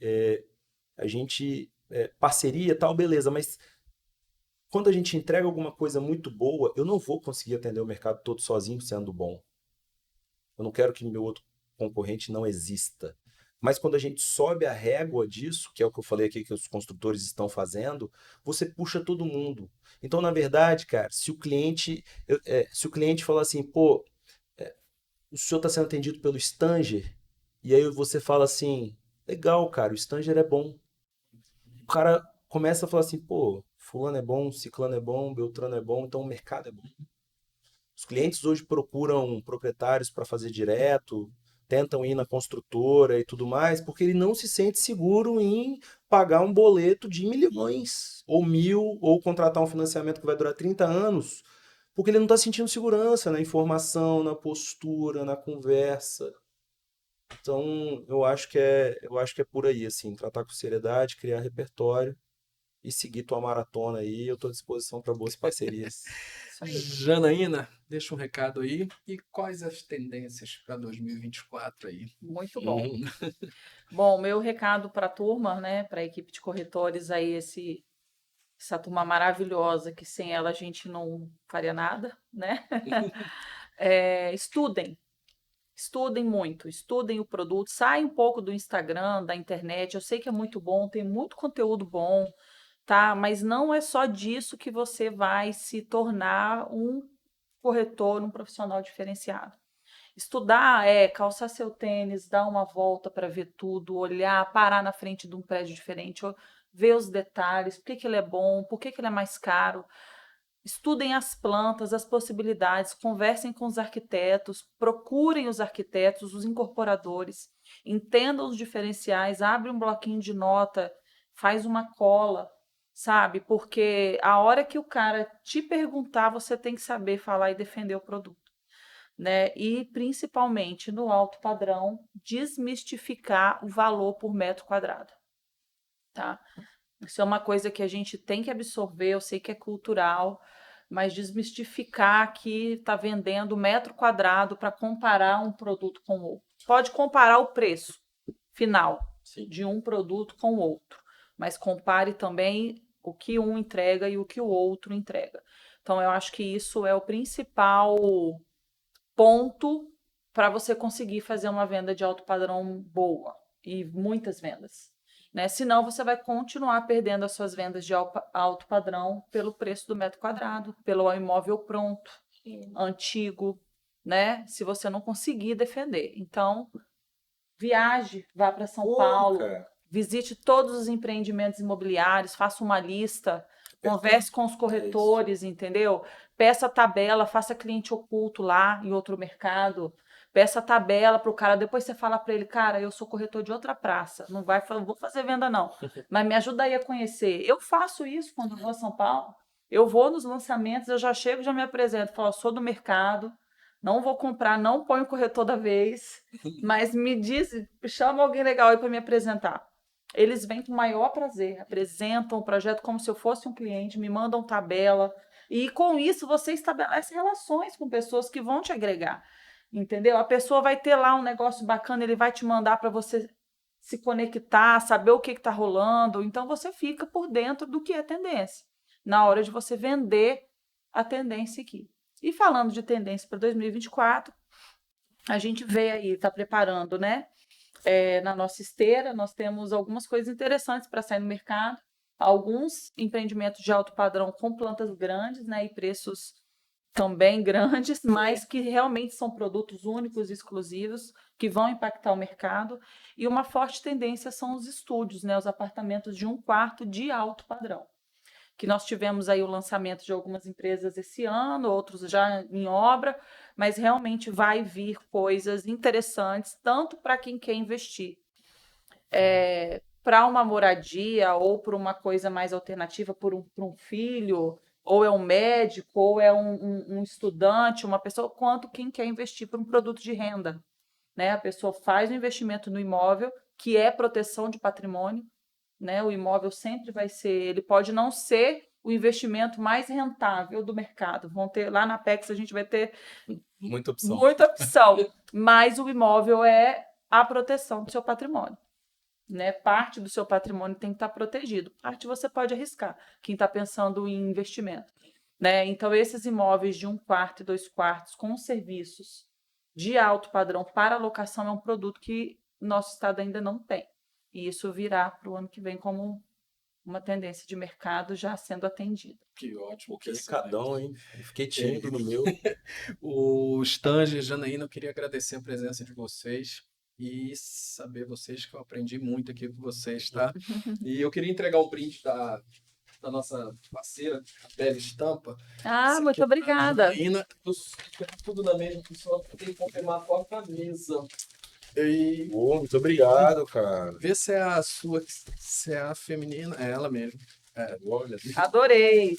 a gente parceria e tal, beleza, mas quando a gente entrega alguma coisa muito boa, eu não vou conseguir atender o mercado todo sozinho sendo bom. Eu não quero que meu outro concorrente não exista. Mas quando a gente sobe a régua disso, que é o que eu falei aqui que os construtores estão fazendo, você puxa todo mundo. Então, na verdade, cara, se o cliente falar assim, pô, o senhor está sendo atendido pelo Stanger, e aí você fala assim, legal, cara, o Stanger é bom. O cara começa a falar assim, pô, fulano é bom, ciclano é bom, beltrano é bom, então o mercado é bom. Os clientes hoje procuram proprietários para fazer direto, tentam ir na construtora e tudo mais, porque ele não se sente seguro em pagar um boleto de milhões, ou 1.000, ou contratar um financiamento que vai durar 30 anos, porque ele não está sentindo segurança na informação, na postura, na conversa. Então, eu acho que é por aí, assim, tratar com seriedade, criar repertório e seguir tua maratona aí. Eu estou à disposição para boas parcerias. Isso aí. Janaína, deixa um recado aí. E quais as tendências para 2024 aí? Muito bom. Bom, meu recado para a turma, né, para a equipe de corretores aí, essa turma maravilhosa, que sem ela a gente não faria nada, né? Estudem. Estudem muito, estudem o produto, saem um pouco do Instagram, da internet. Eu sei que é muito bom, tem muito conteúdo bom, tá? Mas não é só disso que você vai se tornar um corretor, um profissional diferenciado. Estudar é calçar seu tênis, dar uma volta para ver tudo, olhar, parar na frente de um prédio diferente, ver os detalhes, por que que ele é bom, por que que ele é mais caro. Estudem as plantas, as possibilidades, conversem com os arquitetos, procurem os arquitetos, os incorporadores, entendam os diferenciais, abre um bloquinho de nota, faz uma cola, sabe? Porque a hora que o cara te perguntar, você tem que saber falar e defender o produto, né? E principalmente no alto padrão, desmistificar o valor por metro quadrado, tá? Isso é uma coisa que a gente tem que absorver, eu sei que é cultural, mas desmistificar que está vendendo metro quadrado para comparar um produto com o outro. Pode comparar o preço final Sim. de um produto com o outro, mas compare também o que um entrega e o que o outro entrega. Então, eu acho que isso é o principal ponto para você conseguir fazer uma venda de alto padrão boa e muitas vendas. Né? Senão, você vai continuar perdendo as suas vendas de alto padrão pelo preço do metro quadrado, pelo imóvel pronto, antigo, né? Se você não conseguir defender. Então, viaje, vá para São Paulo, visite todos os empreendimentos imobiliários, faça uma lista, converse com os corretores, entendeu? Peça tabela, faça cliente oculto lá em outro mercado. Peça tabela para o cara, depois você fala para ele, cara, eu sou corretor de outra praça, não vou fazer venda não, mas me ajuda aí a conhecer. Eu faço isso quando eu vou a São Paulo, eu vou nos lançamentos, eu já chego, já me apresento, falo, sou do mercado, não vou comprar, não ponho corretor da vez, mas me diz, chama alguém legal aí para me apresentar. Eles vêm com o maior prazer, apresentam o projeto como se eu fosse um cliente, me mandam tabela, e com isso você estabelece relações com pessoas que vão te agregar. Entendeu? A pessoa vai ter lá um negócio bacana, ele vai te mandar para você se conectar, saber o que está rolando. Então, você fica por dentro do que é tendência, na hora de você vender a tendência aqui. E falando de tendência para 2024, a gente veio aí, está preparando, né? Na nossa esteira, nós temos algumas coisas interessantes para sair no mercado. Alguns empreendimentos de alto padrão com plantas grandes, né? E preços também grandes, mas que realmente são produtos únicos e exclusivos que vão impactar o mercado. E uma forte tendência são os estúdios, né, os apartamentos de 1 quarto de alto padrão. Que nós tivemos aí o lançamento de algumas empresas esse ano, outros já em obra, mas realmente vai vir coisas interessantes, tanto para quem quer investir para uma moradia ou para uma coisa mais alternativa, por um filho, ou é um médico, ou é um estudante, uma pessoa, quanto quem quer investir para um produto de renda. Né? A pessoa faz o investimento no imóvel, que é proteção de patrimônio, né? O imóvel sempre vai ser, ele pode não ser o investimento mais rentável do mercado. Vão ter, lá na Apex a gente vai ter muita opção, mas o imóvel é a proteção do seu patrimônio. Né? Parte do seu patrimônio tem que estar protegido, parte você pode arriscar, quem está pensando em investimento. Né? Então, esses imóveis de 1 quarto e 2 quartos com serviços de alto padrão para locação é um produto que nosso estado ainda não tem. E isso virá para o ano que vem como uma tendência de mercado já sendo atendida. Que ótimo. Que recadão, hein? Fiquei tímido no meu. O Stanger, Janaína, eu queria agradecer a presença de vocês. E saber vocês que eu aprendi muito aqui com vocês, tá? E eu queria entregar um brinde da nossa parceira, a Bela Estampa. Muito obrigada. Janaína, eu tudo da mesma pessoa, tem que confirmar a tua camisa. E... muito obrigado, cara. Vê se é a sua, se é a feminina, é ela mesmo. Olha. Adorei.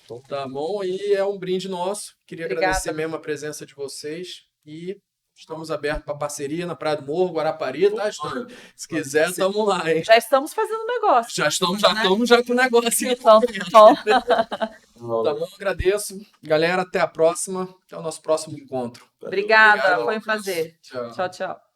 Então tá bom, e é um brinde nosso. Queria agradecer mesmo a presença de vocês e... Estamos abertos para parceria na Praia do Morro, Guarapari, tá? Se quiser, estamos lá, hein? Já estamos fazendo negócio. Já estamos com o negócio. Então, tá bom, agradeço. Galera, até a próxima. Até o nosso próximo encontro. Obrigada, foi um prazer. Tchau. Tchau, tchau.